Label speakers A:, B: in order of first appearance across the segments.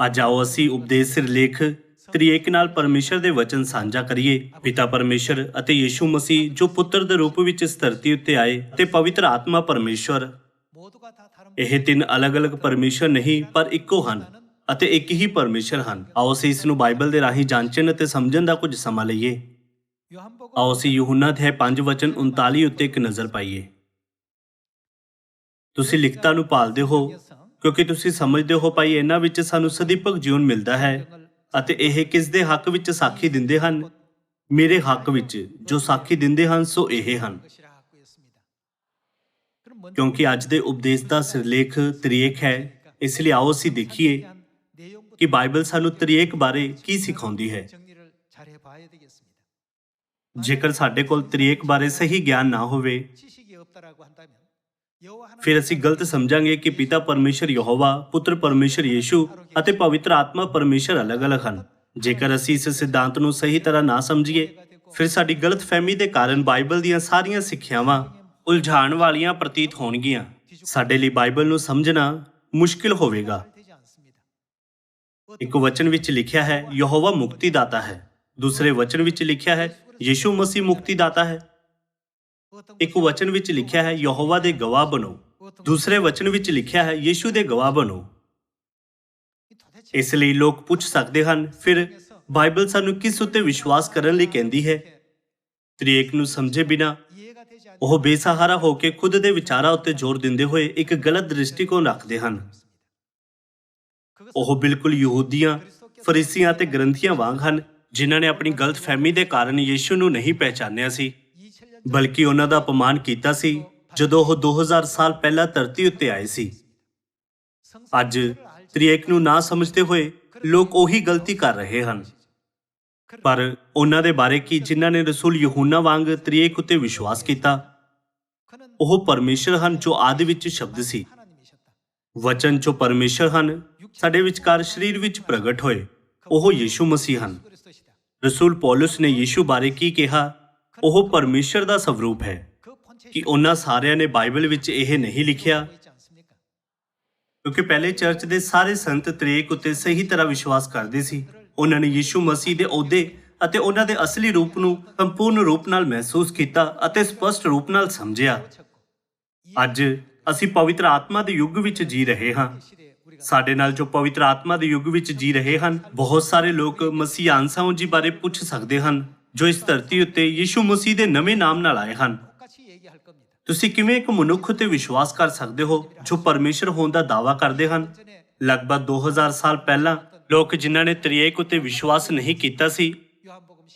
A: ਅੱਜ ਆਓ ਅਸੀਂ ਉਪਦੇਸ਼ ਸਿਰਲੇਖ ਤ੍ਰਿਏਕ ਨਾਲ ਪਰਮੇਸ਼ਰ ਦੇ ਵਚਨ ਸਾਂਝਾ ਕਰੀਏ। ਪਿਤਾ ਪਰਮੇਸ਼ਰ ਅਤੇ ਯੀਸ਼ੂ ਮਸੀਹ ਜੋ ਪੁੱਤਰ ਦੇ ਰੂਪ ਵਿੱਚ ਇਸ ਧਰਤੀ ਉੱਤੇ ਆਏ ਤੇ ਪਵਿੱਤਰ ਆਤਮਾ ਪਰਮੇਸ਼ਰ, ਇਹ ਤਿੰਨ ਅਲੱਗ-ਅਲੱਗ ਪਰਮੇਸ਼ਰ ਨਹੀਂ ਪਰ ਇੱਕੋ ਹਨ ਅਤੇ ਇੱਕ ਹੀ ਪਰਮੇਸ਼ਰ ਹਨ। ਆਓ ਅਸੀਂ ਇਸ ਨੂੰ ਬਾਈਬਲ ਦੇ ਰਾਹੀਂ ਜਾਂਚਣ ਅਤੇ ਸਮਝਣ ਦਾ ਕੁਝ ਸਮਾਂ ਲਈਏ। ਆਓ ਅਸੀਂ ਯਹੂਨਾ ਅਧਿਆਇ 5 ਵਚਨ 39 ਉੱਤੇ ਇੱਕ ਨਜ਼ਰ ਪਾਈਏ। ਤੁਸੀਂ ਲਿਖਤਾਂ ਨੂੰ ਭਾਲਦੇ ਹੋ ਕਿਉਂਕਿ ਤੁਸੀਂ ਸਮਝਦੇ ਹੋ ਭਾਈ ਇਹਨਾਂ ਵਿੱਚ ਸਾਨੂੰ ਸਦੀਪਕ ਜੀਵਨ ਮਿਲਦਾ ਹੈ ਅਤੇ ਇਹ ਕਿਸ ਦੇ ਹੱਕ ਵਿੱਚ ਸਾਖੀ ਦਿੰਦੇ ਹਨ? ਮੇਰੇ ਹੱਕ ਵਿੱਚ ਜੋ ਸਾਖੀ ਦਿੰਦੇ ਹਨ ਸੋ ਇਹ ਹਨ। ਕਿਉਂਕਿ ਅੱਜ ਦੇ ਉਪਦੇਸ਼ ਦਾ ਸਿਰਲੇਖ ਤ੍ਰਿਏਕ ਹੈ, ਇਸ ਲਈ ਆਓ ਅਸੀਂ ਦੇਖੀਏ ਕਿ ਬਾਈਬਲ ਸਾਨੂੰ ਤ੍ਰਿਏਕ ਬਾਰੇ ਕੀ ਸਿਖਾਉਂਦੀ ਹੈ। ਜੇਕਰ ਸਾਡੇ ਕੋਲ ਤ੍ਰਿਏਕ ਬਾਰੇ ਸਹੀ ਗਿਆਨ ਨਾ ਹੋਵੇ ਫਿਰ ਅਸੀਂ ਗਲਤ ਸਮਝਾਂਗੇ ਕਿ ਪਿਤਾ ਪਰਮੇਸ਼ਰ ਯਹੋਵਾ, ਪੁੱਤਰ ਪਰਮੇਸ਼ਰ ਯੀਸ਼ੂ ਅਤੇ ਪਵਿੱਤਰ ਆਤਮਾ ਪਰਮੇਸ਼ਰ ਅਲੱਗ-ਅਲੱਗ ਹਨ। ਜੇਕਰ ਅਸੀਂ ਇਸ ਸਿਧਾਂਤ ਨੂੰ ਸਹੀ ਤਰ੍ਹਾਂ ਨਾ ਸਮਝੀਏ ਫਿਰ ਸਾਡੀ ਗਲਤਫਹਿਮੀ ਦੇ ਕਾਰਨ ਬਾਈਬਲ ਦੀਆਂ ਸਾਰੀਆਂ ਸਿੱਖਿਆਵਾਂ ਉਲਝਾਉਣ ਵਾਲੀਆਂ ਪ੍ਰਤੀਤ ਹੋਣਗੀਆਂ। ਸਾਡੇ ਲਈ ਬਾਈਬਲ ਨੂੰ ਸਮਝਣਾ ਮੁਸ਼ਕਿਲ ਹੋਵੇਗਾ। ਇੱਕ ਵਚਨ ਵਿੱਚ ਲਿਖਿਆ ਹੈ ਯਹੋਵਾ ਮੁਕਤੀਦਾਤਾ ਹੈ, ਦੂਸਰੇ ਵਚਨ ਵਿੱਚ ਲਿਖਿਆ ਹੈ ਯੀਸ਼ੂ ਮਸੀਹ ਮੁਕਤੀਦਾਤਾ ਹੈ। ਇੱਕ ਵਚਨ ਵਿੱਚ ਲਿਖਿਆ ਹੈ ਯਹੋਵਾ ਦੇ ਗਵਾਹ ਬਣੋ, ਦੂਸਰੇ ਵਚਨ ਵਿੱਚ ਲਿਖਿਆ ਹੈ ਯੀਸ਼ੂ ਦੇ ਗਵਾਹ ਬਣੋ। ਇਸ ਲਈ ਲੋਕ ਪੁੱਛ ਸਕਦੇ ਹਨ ਫਿਰ ਬਾਈਬਲ ਸਾਨੂੰ ਕਿਸ ਉੱਤੇ ਵਿਸ਼ਵਾਸ ਕਰਨ ਲਈ ਕਹਿੰਦੀ ਹੈ? ਤ੍ਰਿਏਕ ਨੂੰ ਸਮਝੇ ਬਿਨਾ ਉਹ ਬੇਸਹਾਰਾ ਹੋ ਕੇ ਖੁਦ ਦੇ ਵਿਚਾਰਾਂ ਉੱਤੇ ਜ਼ੋਰ ਦਿੰਦੇ ਹੋਏ ਇੱਕ ਗਲਤ ਦ੍ਰਿਸ਼ਟੀਕੋਣ ਰੱਖਦੇ ਹਨ। ਉਹ ਬਿਲਕੁਲ ਯਹੂਦੀਆਂ, ਫਰੀਸੀਆਂ ਅਤੇ ਗ੍ਰੰਥੀਆਂ ਵਾਂਗ ਹਨ ਜਿਨ੍ਹਾਂ ਨੇ ਆਪਣੀ ਗਲਤਫਹਿਮੀ ਦੇ ਕਾਰਨ ਯੀਸ਼ੂ ਨੂੰ ਨਹੀਂ ਪਹਿਚਾਨਿਆ ਸੀ, ਬਲਕਿ ਉਹਨਾਂ ਦਾ ਅਪਮਾਨ ਕੀਤਾ ਸੀ ਜਦੋਂ ਉਹ 2000 ਸਾਲ ਪਹਿਲਾਂ ਧਰਤੀ ਉੱਤੇ ਆਏ ਸੀ। ਅੱਜ ਤ੍ਰਿਏਕ ਨੂੰ ਨਾ ਸਮਝਦੇ ਹੋਏ ਲੋਕ ਉਹੀ ਗਲਤੀ ਕਰ ਰਹੇ ਹਨ। ਪਰ ਉਹਨਾਂ ਦੇ ਬਾਰੇ ਕੀ ਜਿਨ੍ਹਾਂ ਨੇ ਰਸੂਲ ਯਹੂਨਾ ਵਾਂਗ ਤ੍ਰਿਏਕ ਉੱਤੇ ਵਿਸ਼ਵਾਸ ਕੀਤਾ? ਉਹ ਪਰਮੇਸ਼ਰ ਹਨ ਜੋ ਆਦਿ ਵਿੱਚ ਸ਼ਬਦ ਸੀ। ਵਚਨ ਜੋ ਪਰਮੇਸ਼ਰ ਹਨ ਸਾਡੇ ਵਿਚਕਾਰ ਸਰੀਰ ਵਿੱਚ ਪ੍ਰਗਟ ਹੋਏ, ਉਹ ਯੀਸ਼ੂ ਮਸੀਹ ਹਨ। ਰਸੂਲ ਪੌਲਸ ਨੇ ਯੀਸ਼ੂ ਬਾਰੇ ਕੀ ਕਿਹਾ? ਉਹ ਪਰਮੇਸ਼ਰ ਦਾ ਸਵਰੂਪ ਹੈ। ਕਿ ਉਹਨਾਂ ਸਾਰਿਆਂ ਨੇ ਬਾਈਬਲ ਵਿੱਚ ਇਹ ਨਹੀਂ ਲਿਖਿਆ? ਕਿਉਂਕਿ ਪਹਿਲੇ ਚਰਚ ਦੇ ਸਾਰੇ ਸੰਤ ਤ੍ਰਿਏਕ ਉੱਤੇ ਸਹੀ ਤਰ੍ਹਾਂ ਵਿਸ਼ਵਾਸ ਕਰਦੇ ਸੀ। ਉਹਨਾਂ ਨੇ ਯੀਸ਼ੂ ਮਸੀਹ ਦੇ ਅਹੁਦੇ ਅਤੇ ਉਹਨਾਂ ਦੇ ਅਸਲੀ ਰੂਪ ਨੂੰ ਸੰਪੂਰਨ ਰੂਪ ਨਾਲ ਮਹਿਸੂਸ ਕੀਤਾ ਅਤੇ ਸਪਸ਼ਟ ਰੂਪ ਨਾਲ ਸਮਝਿਆ। ਅੱਜ ਅਸੀਂ ਪਵਿੱਤਰ ਆਤਮਾ ਦੇ ਯੁੱਗ ਵਿੱਚ ਜੀ ਰਹੇ ਹਾਂ। ਸਾਡੇ ਨਾਲ ਜੋ ਪਵਿੱਤਰ ਆਤਮਾ ਦੇ ਯੁੱਗ ਵਿੱਚ ਜੀ ਰਹੇ ਹਨ, ਬਹੁਤ ਸਾਰੇ ਲੋਕ ਮਸੀਹਾਨ ਸਾਊ ਜੀ ਬਾਰੇ ਪੁੱਛ ਸਕਦੇ ਹਨ ਜੋ ਇਸ ਧਰਤੀ ਉੱਤੇ ਯੀਸ਼ੂ ਮਸੀਹ ਦੇ ਨਵੇਂ ਨਾਮ ਨਾਲ ਆਏ ਹਨ। ਤੁਸੀਂ ਕਿਵੇਂ ਇੱਕ ਮਨੁੱਖ ਉੱਤੇ ਵਿਸ਼ਵਾਸ ਕਰ ਸਕਦੇ ਹੋ ਜੋ ਪਰਮੇਸ਼ਰ ਹੋਣ ਦਾ ਦਾਅਵਾ ਕਰਦੇ ਹਨ? ਲਗਭਗ 2000 ਸਾਲ ਪਹਿਲਾਂ ਲੋਕ ਜਿਨ੍ਹਾਂ ਨੇ ਤ੍ਰਿਏਕ ਉੱਤੇ ਵਿਸ਼ਵਾਸ ਨਹੀਂ ਕੀਤਾ ਸੀ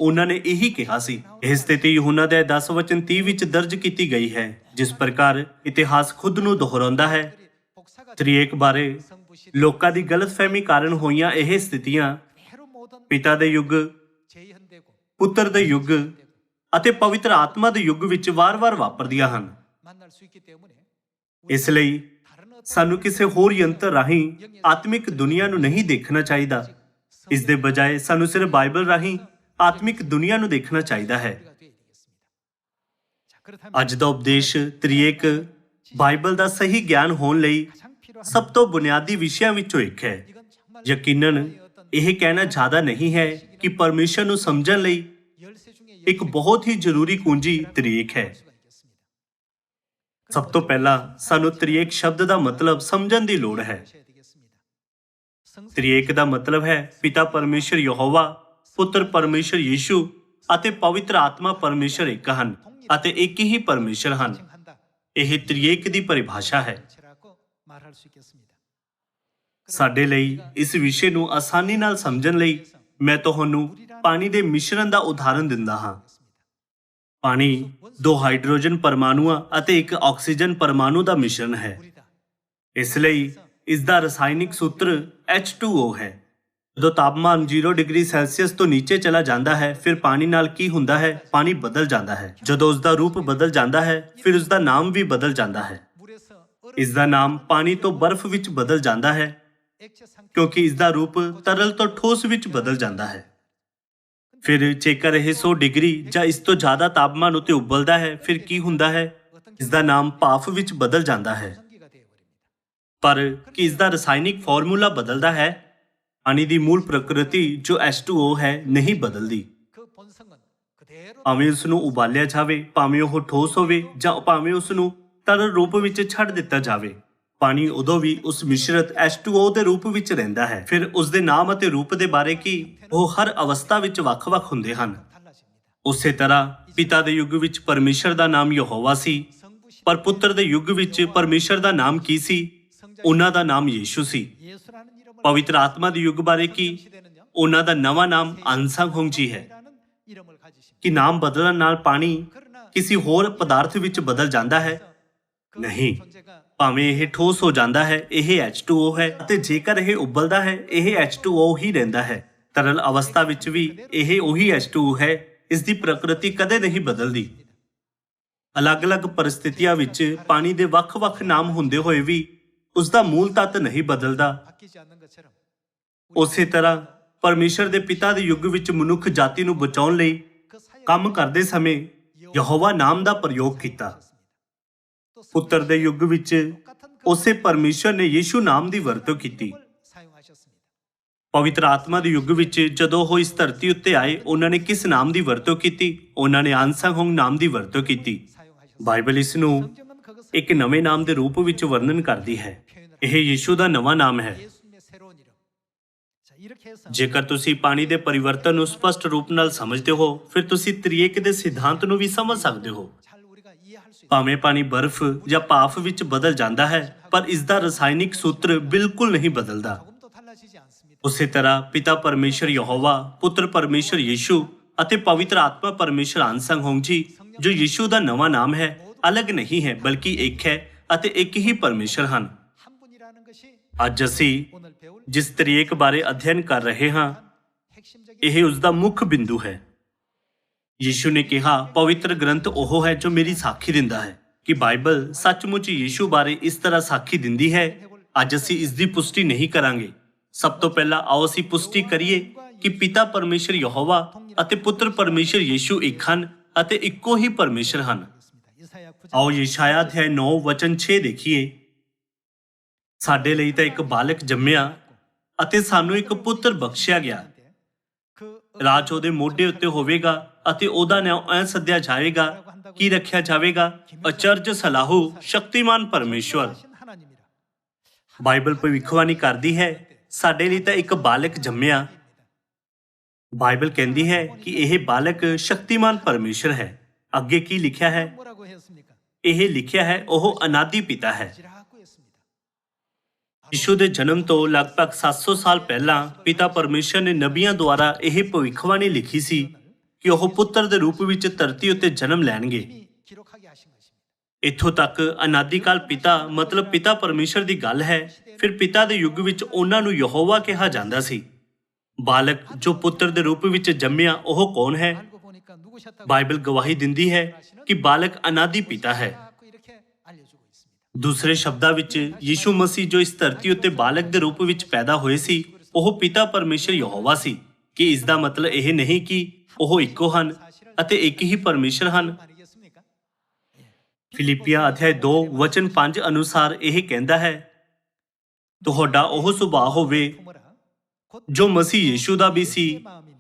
A: ਉਹਨਾਂ ਨੇ ਇਹੀ ਕਿਹਾ ਸੀ। ਇਹ ਸਥਿਤੀ ਯਹੂਨਾ ਦੇ 10 ਵਚਨ 30 ਵਿੱਚ ਦਰਜ ਕੀਤੀ ਗਈ ਹੈ। ਜਿਸ ਪ੍ਰਕਾਰ ਇਤਿਹਾਸ ਖੁਦ ਨੂੰ ਦੁਹਰਾਉਂਦਾ ਹੈ, ਤ੍ਰਿਏਕ ਬਾਰੇ ਲੋਕਾਂ ਦੀ ਗਲਤਫਹਿਮੀ ਕਾਰਨ ਹੋਈਆਂ ਇਹ ਸਥਿਤੀਆਂ ਪਿਤਾ ਦੇ ਯੁੱਗ, ਪੁੱਤਰ ਦੇ ਯੁੱਗ ਅਤੇ ਪਵਿੱਤਰ ਆਤਮਾ ਦੇ ਯੁੱਗ ਵਿੱਚ ਵਾਰ-ਵਾਰ ਵਾਪਰਦੀਆਂ ਹਨ। ਇਸ ਲਈ ਸਾਨੂੰ ਕਿਸੇ ਹੋਰ ਯੰਤਰ ਰਾਹੀਂ ਆਤਮਿਕ ਦੁਨੀਆ ਨੂੰ ਨਹੀਂ ਦੇਖਣਾ ਚਾਹੀਦਾ। ਇਸ ਦੇ ਬਜਾਏ ਸਾਨੂੰ ਸਿਰਫ ਬਾਈਬਲ ਰਾਹੀਂ ਆਤਮਿਕ ਦੁਨੀਆ ਨੂੰ ਦੇਖਣਾ ਚਾਹੀਦਾ ਹੈ। ਅੱਜ ਦਾ ਉਪਦੇਸ਼ ਤ੍ਰਿਏਕ ਬਾਈਬਲ ਦਾ ਸਹੀ ਗਿਆਨ ਹੋਣ ਲਈ ਸਭ ਤੋਂ ਬੁਨਿਆਦੀ ਵਿਸ਼ਿਆਂ ਵਿੱਚੋਂ ਇੱਕ ਹੈ। ਯਕੀਨਨ ਇਹ ਕਹਿਣਾ ਜ਼ਿਆਦਾ ਨਹੀਂ ਹੈ ਕਿ ਪਰਮੇਸ਼ਰ ਨੂੰ ਸਮਝਣ ਲਈ ਇੱਕ ਬਹੁਤ ਹੀ ਜ਼ਰੂਰੀ ਕੁੰਜੀ ਤ੍ਰਿਏਕ ਹੈ। ਸਭ ਤੋਂ ਪਹਿਲਾਂ ਸਾਨੂੰ ਤ੍ਰਿਏਕ ਸ਼ਬਦ ਦਾ ਮਤਲਬ ਸਮਝਣ ਦੀ ਲੋੜ ਹੈ। ਤ੍ਰਿਏਕ ਦਾ ਮਤਲਬ ਹੈ ਪਿਤਾ ਪਰਮੇਸ਼ਰ ਯਹੋਵਾ, ਪੁੱਤਰ ਪਰਮੇਸ਼ਰ ਯੀਸ਼ੂ ਅਤੇ ਪਵਿੱਤਰ ਆਤਮਾ ਪਰਮੇਸ਼ਰ ਇੱਕ ਹਨ ਅਤੇ ਇੱਕ ਹੀ ਪਰਮੇਸ਼ਰ ਹਨ। ਇਹ ਤ੍ਰਿਏਕ ਦੀ ਪਰਿਭਾਸ਼ਾ ਹੈ। ਸਾਡੇ ਲਈ ਇਸ ਵਿਸ਼ੇ ਨੂੰ ਆਸਾਨੀ ਨਾਲ ਸਮਝਣ ਲਈ ਮੈਂ ਤੁਹਾਨੂੰ ਪਾਣੀ ਦੇ ਮਿਸ਼ਰਣ ਦਾ ਉਦਾਹਰਣ ਦਿੰਦਾ ਹਾਂ। ਪਾਣੀ 2 ਹਾਈਡਰੋਜਨ ਪਰਮਾਣੂਆਂ ਅਤੇ 1 ਆਕਸੀਜਨ ਪਰਮਾਣੂ ਦਾ ਮਿਸ਼ਰਣ ਹੈ। ਇਸ ਲਈ ਇਸ ਦਾ ਰਸਾਇਣਿਕ ਸੂਤਰ H2O ਹੈ। ਜਦੋਂ ਤਾਪਮਾਨ 0 ਡਿਗਰੀ ਸੈਲਸੀਅਸ ਤੋਂ ਨੀਚੇ ਚਲਾ ਜਾਂਦਾ ਹੈ ਫਿਰ ਪਾਣੀ ਨਾਲ ਕੀ ਹੁੰਦਾ ਹੈ? ਪਾਣੀ ਬਦਲ ਜਾਂਦਾ ਹੈ। ਜਦੋਂ ਉਸ ਦਾ ਰੂਪ ਬਦਲ ਜਾਂਦਾ ਹੈ ਫਿਰ ਉਸ ਦਾ ਨਾਮ ਵੀ ਬਦਲ ਜਾਂਦਾ ਹੈ। ਇਸ ਦਾ ਨਾਮ ਪਾਣੀ ਤੋਂ ਬਰਫ਼ ਵਿੱਚ ਬਦਲ ਜਾਂਦਾ ਹੈ ਕਿਉਂਕਿ ਇਸ ਦਾ ਰੂਪ ਤਰਲ ਤੋਂ ਠੋਸ ਵਿੱਚ ਬਦਲ ਜਾਂਦਾ ਹੈ। ਫਿਰ ਜੇਕਰ ਇਹ 100 ਡਿਗਰੀ ਜਾਂ ਇਸ ਤੋਂ ਜ਼ਿਆਦਾ ਤਾਪਮਾਨ ਉੱਤੇ ਉਬਲਦਾ ਹੈ ਫਿਰ ਕੀ ਹੁੰਦਾ ਹੈ? ਇਸ ਦਾ ਨਾਮ ਭਾਫ਼ ਵਿੱਚ ਬਦਲ ਜਾਂਦਾ ਹੈ। ਪਰ ਕੀ ਇਸ ਦਾ ਰਸਾਇਣਿਕ ਫਾਰਮੂਲਾ ਬਦਲਦਾ ਹੈ? ਪਾਣੀ ਦੀ ਮੂਲ ਪ੍ਰਕਿਰਤੀ ਜੋ H2O ਹੈ ਨਹੀਂ ਬਦਲਦੀ। ਭਾਵੇਂ ਉਸ ਨੂੰ ਉਬਾਲਿਆ ਜਾਵੇ, ਭਾਵੇਂ ਉਹ ਠੋਸ ਹੋਵੇ ਜਾਂ ਭਾਵੇਂ ਉਸ ਨੂੰ ਤਰਲ ਰੂਪ ਵਿੱਚ ਛੱਡ ਦਿੱਤਾ ਜਾਵੇ, ਪਾਣੀ ਉਦੋਂ ਵੀ ਉਸ ਮਿਸ਼ਰਤ H2O ਦੇ ਰੂਪ ਵਿੱਚ ਰਹਿੰਦਾ ਹੈ। ਫਿਰ ਉਸ ਦੇ ਨਾਮ ਅਤੇ ਰੂਪ ਦੇ ਬਾਰੇ ਕੀ, ਉਹ ਹਰ ਅਵਸਥਾ ਵਿੱਚ ਵੱਖ-ਵੱਖ ਹੁੰਦੇ ਹਨ। ਉਸੇ ਤਰ੍ਹਾਂ ਪਿਤਾ ਦੇ ਯੁੱਗ ਵਿੱਚ ਪਰਮੇਸ਼ਰ ਦਾ ਨਾਮ ਯਹੋਵਾ ਸੀ, ਪਰ ਪੁੱਤਰ ਦੇ ਯੁੱਗ ਵਿੱਚ ਪਰਮੇਸ਼ਰ ਦਾ ਨਾਮ ਕੀ ਸੀ? ਉਹਨਾਂ ਦਾ ਨਾਮ ਯੀਸ਼ੂ ਸੀ। ਪਵਿੱਤਰ ਆਤਮਾ ਦੇ ਯੁੱਗ ਬਾਰੇ ਕੀ? ਉਹਨਾਂ ਦਾ ਨਵਾਂ ਨਾਮ ਅਨਸੰਗ ਜੀ ਹੈ। ਕਿ ਨਾਮ ਬਦਲਣ ਨਾਲ ਪਾਣੀ ਕਿਸੇ ਹੋਰ ਪਦਾਰਥ ਵਿੱਚ ਬਦਲ ਜਾਂਦਾ ਹੈ? ਨਹੀਂ, ਭਾਵੇਂ ਇਹ ਠੋਸ ਹੋ ਜਾਂਦਾ ਹੈ, ਇਹ H2O ਹੈ, ਅਤੇ ਜੇਕਰ ਇਹ ਉਬਲਦਾ ਹੈ, ਇਹ H2O ਹੀ ਰਹਿੰਦਾ ਹੈ। ਤਰਲ ਅਵਸਥਾ ਵਿੱਚ ਵੀ ਇਹ ਉਹੀ H2O ਹੈ। ਇਸ ਦੀ ਪ੍ਰਕਿਰਤੀ ਕਦੇ ਨਹੀਂ ਬਦਲਦੀ। ਅਲੱਗ-ਅਲੱਗ ਪਰਿਸਥਿਤੀਆਂ ਵਿੱਚ ਪਾਣੀ ਦੇ ਵੱਖ-ਵੱਖ ਨਾਮ ਹੁੰਦੇ ਹੋਏ ਵੀ ਉਸ ਦਾ ਮੂਲ ਤੱਤ ਨਹੀਂ ਬਦਲਦਾ। ਉਸੇ ਤਰ੍ਹਾਂ ਪਰਮੇਸ਼ਰ ਦੇ ਪਿਤਾ ਦੇ ਯੁੱਗ ਵਿੱਚ ਮਨੁੱਖ ਜਾਤੀ ਨੂੰ ਬਚਾਉਣ ਲਈ ਕੰਮ ਕਰਦੇ ਸਮੇਂ ਯਹੋਵਾ ਨਾਮ ਦਾ ਪ੍ਰਯੋਗ ਕੀਤਾ। ਪੁੱਤਰ ਦੇ ਯੁੱਗ ਵਿੱਚ ਉਸੇ ਪਰਮੇਸ਼ਰ ਨੇ ਯੀਸ਼ੂ ਨਾਮ ਦੀ ਵਰਤੋਂ ਕੀਤੀ। ਪਵਿੱਤਰ ਆਤਮਾ ਦੇ ਯੁੱਗ ਵਿੱਚ ਜਦੋਂ ਉਹ ਇਸ ਧਰਤੀ ਉੱਤੇ ਆਏ, ਉਹਨਾਂ ਨੇ ਕਿਸ ਨਾਮ ਦੀ ਵਰਤੋਂ ਕੀਤੀ? ਉਹਨਾਂ ਨੇ ਅਨਸੰਗ ਨਾਮ ਦੀ ਵਰਤੋਂ ਕੀਤੀ। ਬਾਈਬਲ ਇਸ ਨੂੰ ਇੱਕ ਨਵੇਂ ਨਾਮ ਦੇ ਰੂਪ ਵਿੱਚ ਵਰਣਨ ਕਰਦੀ ਹੈ। ਇਹ ਯੀਸ਼ੂ ਦਾ ਨਵਾਂ ਨਾਮ ਹੈ। ਜੇਕਰ ਤੁਸੀਂ ਪਾਣੀ ਦੇ ਪਰਿਵਰਤਨ ਨੂੰ ਸਪਸ਼ਟ ਰੂਪ ਨਾਲ ਸਮਝਦੇ ਹੋ, ਫਿਰ ਤੁਸੀਂ ਤ੍ਰਿਏਕ ਦੇ ਸਿਧਾਂਤ ਨੂੰ ਵੀ ਸਮਝ ਸਕਦੇ ਹੋ। ਭਾਵੇਂ ਪਾਣੀ ਬਰਫ਼ ਜਾਂ ਭਾਫ਼ ਵਿੱਚ ਬਦਲ ਜਾਂਦਾ ਹੈ, ਪਰ ਇਸ ਦਾ ਰਸਾਇਣਿਕ ਸੂਤਰ ਬਿਲਕੁਲ ਨਹੀਂ ਬਦਲਦਾ। ਉਸੇ ਤਰ੍ਹਾਂ ਪਿਤਾ ਪਰਮੇਸ਼ਰ ਯਹੋਵਾ, ਪੁੱਤਰ ਪਰਮੇਸ਼ਰ ਯੀਸ਼ੂ ਅਤੇ ਪਵਿੱਤਰ ਆਤਮਾ ਪਰਮੇਸ਼ਰ ਅਨਸੰਗ ਜੀ, ਜੋ ਯੀਸ਼ੂ ਦਾ ਨਵਾਂ ਨਾਮ ਹੈ, ਅਲੱਗ ਨਹੀਂ ਹੈ, ਬਲਕਿ ਇੱਕ ਹੈ ਅਤੇ ਇੱਕ ਹੀ ਪਰਮੇਸ਼ਰ ਹਨ। ਅੱਜ ਅਸੀਂ ਜਿਸ ਤ੍ਰਿਏਕ ਬਾਰੇ ਅਧਿਐਨ ਕਰ ਰਹੇ ਹਾਂ, ਇਹ ਉਸ ਦਾ ਮੁੱਖ ਬਿੰਦੂ ਹੈ। ਯੀਸ਼ੂ ਨੇ ਕਿਹਾ, ਪਵਿੱਤਰ ਗ੍ਰੰਥ ਉਹ ਹੈ ਜੋ ਮੇਰੀ ਸਾਖੀ ਦਿੰਦਾ ਹੈ। ਕਿ ਬਾਈਬਲ ਸੱਚਮੁੱਚ ਯੀਸ਼ੂ ਬਾਰੇ ਇਸ ਤਰ੍ਹਾਂ ਸਾਖੀ ਦਿੰਦੀ ਹੈ? ਅੱਜ ਅਸੀਂ ਇਸ ਦੀ ਪੁਸ਼ਟੀ ਨਹੀਂ ਕਰਾਂਗੇ। ਸਭ ਤੋਂ ਪਹਿਲਾਂ ਆਓ ਅਸੀਂ ਪੁਸ਼ਟੀ ਕਰੀਏ ਕਿ ਪਿਤਾ ਪਰਮੇਸ਼ਰ ਯਹੋਵਾ ਅਤੇ ਪੁੱਤਰ ਪਰਮੇਸ਼ਰ ਯੀਸ਼ੂ ਇੱਕ ਹਨ ਅਤੇ ਇੱਕੋ ਹੀ ਪਰਮੇਸ਼ਰ ਹਨ। ਆਓ ਯਸ਼ਾਇਆ ਅਧਿਆਇ 9 ਵਚਨ 6 ਦੇਖੀਏ। ਸਾਡੇ ਲਈ ਤਾਂ ਇੱਕ ਬਾਲਕ ਜੰਮਿਆ ਅਤੇ ਸਾਨੂੰ ਇੱਕ ਪੁੱਤਰ ਬਖਸ਼ਿਆ ਗਿਆ। ਰਾਜ ਉਹਦੇ ਮੋਢੇ ਉੱਤੇ ਹੋਵੇਗਾ ਅਤੇ ਉਹਦਾ ਨਾਮ ਐਂ ਸੱਦਿਆ ਜਾਵੇਗਾ। ਕੀ ਰੱਖਿਆ ਜਾਵੇਗਾ? ਅਚਰਜ, ਸਲਾਹੂ, ਸ਼ਕਤੀਮਾਨ ਪਰਮੇਸ਼ਵਰ। ਬਾਈਬਲ ਭਵਿੱਖਬਾਣੀ ਕਰਦੀ ਹੈ, ਸਾਡੇ ਲਈ ਤਾਂ ਇੱਕ ਬਾਲਕ ਜੰਮਿਆ। ਬਾਈਬਲ ਕਹਿੰਦੀ ਹੈ ਕਿ ਇਹ ਬਾਲਕ ਸ਼ਕਤੀਮਾਨ ਪਰਮੇਸ਼ਰ ਹੈ। ਅੱਗੇ ਕੀ ਲਿਖਿਆ ਹੈ? ਇਹ ਲਿਖਿਆ ਹੈ, ਉਹ ਅਨਾਦਿ ਪਿਤਾ ਹੈ। ਯਿਸੂ ਦੇ ਜਨਮ ਤੋਂ ਲਗਭਗ 700 ਸਾਲ ਪਹਿਲਾਂ ਪਿਤਾ ਪਰਮੇਸ਼ਰ ਨੇ ਨਬੀਆਂ ਦੁਆਰਾ ਇਹ ਭਵਿੱਖਬਾਣੀ ਲਿਖੀ ਸੀ ਕਿ ਉਹ ਪੁੱਤਰ ਦੇ ਰੂਪ ਵਿੱਚ ਧਰਤੀ ਉੱਤੇ ਜਨਮ ਲੈਣਗੇ। ਇੱਥੋਂ ਤੱਕ ਅਨਾਦਿਕਾਲ ਪਿਤਾ ਮਤਲਬ ਪਿਤਾ ਪਰਮੇਸ਼ਰ ਦੀ ਗੱਲ ਹੈ। ਫਿਰ ਪਿਤਾ ਦੇ ਯੁੱਗ ਵਿੱਚ ਉਹਨਾਂ ਨੂੰ ਯਹੋਵਾ ਕਿਹਾ ਜਾਂਦਾ ਸੀ। ਬਾਲਕ ਜੋ ਪੁੱਤਰ ਦੇ ਰੂਪ ਵਿੱਚ ਜੰਮਿਆ, ਉਹ ਕੌਣ ਹੈ? ਬਾਈਬਲ ਗਵਾਹੀ ਦਿੰਦੀ ਹੈ ਕਿ ਬਾਲਕ ਅਨਾਦਿ ਪਿਤਾ ਹੈ। ਦੂਸਰੇ ਸ਼ਬਦਾਂ ਵਿੱਚ ਯੀਸ਼ੂ ਮਸੀਹ ਜੋ ਇਸ ਧਰਤੀ ਉੱਤੇ ਬਾਲਕ ਦੇ ਰੂਪ ਵਿੱਚ ਪੈਦਾ ਹੋਏ ਸੀ, ਉਹ ਪਿਤਾ ਪਰਮੇਸ਼ਰ ਯਹੋਵਾ ਸੀ। ਕਿ ਇਸ ਦਾ ਮਤਲਬ ਇਹ ਨਹੀਂ ਕਿ ਉਹ ਇੱਕੋ ਹਨ ਅਤੇ ਇੱਕ ਹੀ ਪਰਮੇਸ਼ਰ ਹਨ। ਫਿਲਿੱਪੀਆਂ ਅਧਿਆਇ 2 ਵਚਨ 5 ਅਨੁਸਾਰ ਇਹ ਕਹਿੰਦਾ ਹੈ, ਤੁਹਾਡਾ ਉਹ ਸੁਭਾਅ ਹੋਵੇ ਜੋ ਮਸੀਹ ਯੀਸ਼ੂ ਦਾ ਵੀ ਸੀ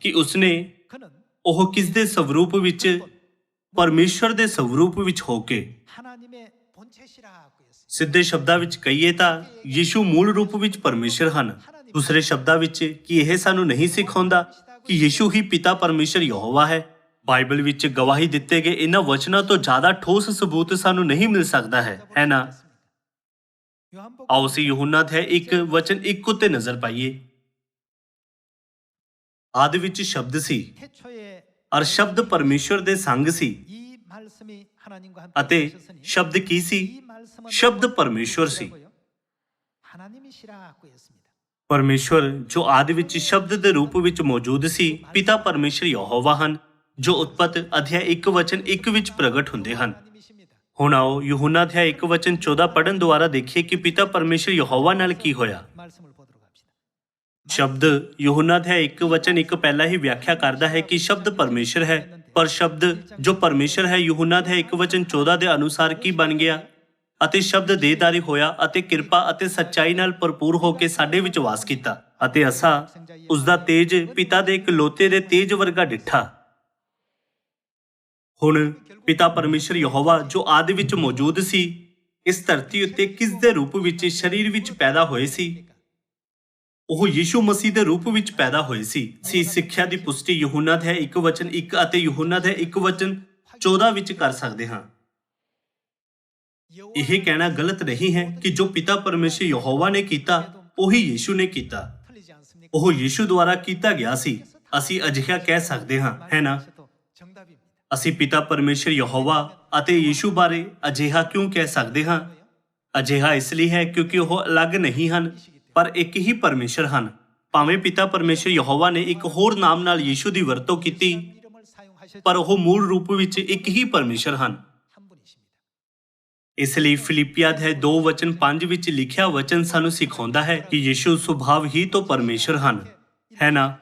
A: ਕਿ ਉਸਨੇ ਉਹ ਕਿਸ ਦੇ ਸਵਰੂਪ ਵਿੱਚ? ਪਰਮੇਸ਼ਰ ਦੇ ਸਵਰੂਪ ਵਿੱਚ ਹੋ ਕੇ। ਸਿੱਧੇ ਸ਼ਬਦਾਂ ਵਿੱਚ ਕਹੀਏ ਤਾਂ ਯੀਸ਼ੂ ਮੂਲ ਰੂਪ ਵਿੱਚ ਪਰਮੇਸ਼ਰ ਹਨ। ਦੂਸਰੇ ਸ਼ਬਦਾਂ ਵਿੱਚ ਕੀ ਇਹ ਸਾਨੂੰ ਨਹੀਂ ਸਿਖਾਉਂਦਾ ਕਿ ਯੀਸ਼ੂ ਹੀ ਪਿਤਾ ਪਰਮੇਸ਼ਰ ਯਹੋਵਾ ਹੈ? ਬਾਈਬਲ ਵਿੱਚ ਗਵਾਹੀ ਦਿੱਤੇ ਗਏ ਇਹਨਾਂ ਵਚਨਾਂ ਤੋਂ ਜ਼ਿਆਦਾ ਠੋਸ ਸਬੂਤ ਸਾਨੂੰ ਨਹੀਂ ਮਿਲ ਸਕਦਾ ਹੈ ਨਾ? ਆਓ ਅਸੀਂ ਯਹੂਨਾ ਅਧਿਆਇ 1 ਵਚਨ 1 ਉੱਤੇ ਨਜ਼ਰ ਪਾਈਏ। ਆਦਿ ਵਿੱਚ ਸ਼ਬਦ ਸੀ ਔਰ ਸ਼ਬਦ ਪਰਮੇਸ਼ਰ ਦੇ ਸੰਗ ਸੀ ਅਤੇ ਸ਼ਬਦ ਕੀ ਸੀ? ਸ਼ਬਦ ਪਰਮੇਸ਼ਰ ਸੀ। ਪਰਮੇਸ਼ਰ ਜੋ ਆਦਿ ਵਿੱਚ ਸ਼ਬਦ ਦੇ ਰੂਪ ਵਿੱਚ ਮੌਜੂਦ ਸੀ, ਪਿਤਾ ਪਰਮੇਸ਼ਰ ਯਹੋਵਾ ਹਨ, ਜੋ ਉਤਪਤ ਅਧਿਆਇ 1 ਵਚਨ 1 ਵਿੱਚ ਪ੍ਰਗਟ ਹੁੰਦੇ ਹਨ। ਹੁਣ ਆਓ ਯਹੂਨਾ ਅਧਿਆਇ 1 ਵਚਨ 14 ਪੜ੍ਹਨ ਦੁਆਰਾ ਦੇਖੀਏ ਕਿ ਪਿਤਾ ਪਰਮੇਸ਼ਰ ਯਹੋਵਾ ਨਾਲ ਕੀ ਹੋਇਆ। ਸ਼ਬਦ ਯਹੂਨਾ ਅਧਿਆਇ 1 ਵਚਨ 1 ਪਹਿਲਾਂ ਹੀ ਵਿਆਖਿਆ ਕਰਦਾ ਹੈ ਕਿ ਸ਼ਬਦ ਪਰਮੇਸ਼ਰ ਹੈ, ਪਰ ਸ਼ਬਦ ਜੋ ਪਰਮੇਸ਼ਰ ਹੈ ਯਹੂਨਾ ਅਧਿਆਇ 1 ਵਚਨ 14 ਦੇ ਅਨੁਸਾਰ ਕੀ ਬਣ ਗਿਆ? ਅਤੇ ਸ਼ਬਦ ਦੇਹਧਾਰੀ ਹੋਇਆ ਅਤੇ ਕਿਰਪਾ ਅਤੇ ਸੱਚਾਈ ਨਾਲ ਭਰਪੂਰ ਹੋ ਕੇ ਸਾਡੇ ਵਿੱਚ ਵਾਸ ਕੀਤਾ ਅਤੇ ਅਸਾਂ ਉਸ ਦਾ ਤੇਜ ਪਿਤਾ ਦੇ ਇਕਲੌਤੇ ਦੇ ਤੇਜ ਵਰਗਾ ਡਿੱਠਾ। ਹੁਣ ਪਿਤਾ ਪਰਮੇਸ਼ਰ ਯਹੋਵਾ ਜੋ ਆਦਿ ਵਿੱਚ ਮੌਜੂਦ ਸੀ, ਇਸ ਧਰਤੀ ਉੱਤੇ ਕਿਸ ਦੇ ਰੂਪ ਵਿੱਚ ਸਰੀਰ ਵਿੱਚ ਪੈਦਾ ਹੋਏ ਸੀ? ਉਹ ਯੀਸ਼ੂ ਮਸੀਹ ਦੇ ਰੂਪ ਵਿੱਚ ਪੈਦਾ ਹੋਏ ਸੀ। ਅਸੀਂ ਸਿੱਖਿਆ ਦੀ ਪੁਸ਼ਟੀ ਯਹੂਨਾ ਦੇ 1:1 ਅਤੇ ਯਹੂਨਾ ਦੇ 1:14 ਵਿੱਚ ਕਰ ਸਕਦੇ ਹਾਂ। ਇਹ ਕਹਿਣਾ ਗਲਤ ਨਹੀਂ ਹੈ ਕਿ ਜੋ ਪਿਤਾ ਪਰਮੇਸ਼ਰ ਯਹੋਵਾ ਨੇ ਕੀਤਾ ਉਹੀ ਯੀਸ਼ੂ ਨੇ ਕੀਤਾ। ਉਹ ਯੀਸ਼ੂ ਦੁਆਰਾ ਕੀਤਾ ਗਿਆ ਸੀ। ਅਸੀਂ ਅਜਿਹਾ ਕਹਿ ਸਕਦੇ ਹਾਂ, ਹੈ ਨਾ? ਅਸੀਂ ਪਿਤਾ ਪਰਮੇਸ਼ਰ ਯਹੋਵਾ ਅਤੇ ਯੀਸ਼ੂ ਬਾਰੇ ਅਜਿਹਾ ਕਿਉਂ ਕਹਿ ਸਕਦੇ ਹਾਂ? ਅਜਿਹਾ ਇਸ ਲਈ ਹੈ ਕਿਉਂਕਿ ਉਹ ਅਲੱਗ ਨਹੀਂ ਹਨ, ਪਰ ਇੱਕ ਹੀ ਪਰਮੇਸ਼ਰ ਹਨ। ਭਾਵੇਂ ਪਿਤਾ ਪਰਮੇਸ਼ਰ ਯਹੋਵਾ ਨੇ ਇੱਕ ਹੋਰ ਨਾਮ ਨਾਲ ਯੀਸ਼ੂ ਦੀ ਵਰਤੋਂ ਕੀਤੀ, ਪਰ ਉਹ ਮੂਲ ਰੂਪ ਵਿੱਚ ਇੱਕ ਹੀ ਪਰਮੇਸ਼ਰ ਹਨ। ਇਸ ਲਈ ਫਿਲਿੱਪੀਆਂ ਦੇ 2:5 ਵਿੱਚ ਲਿਖਿਆ ਵਚਨ ਸਾਨੂੰ ਸਿਖਾਉਂਦਾ ਹੈ ਕਿ ਯੀਸ਼ੂ ਸੁਭਾਵ ਹੀ ਤੋਂ ਪਰਮੇਸ਼ਰ ਹਨ, ਹੈ ਨਾ?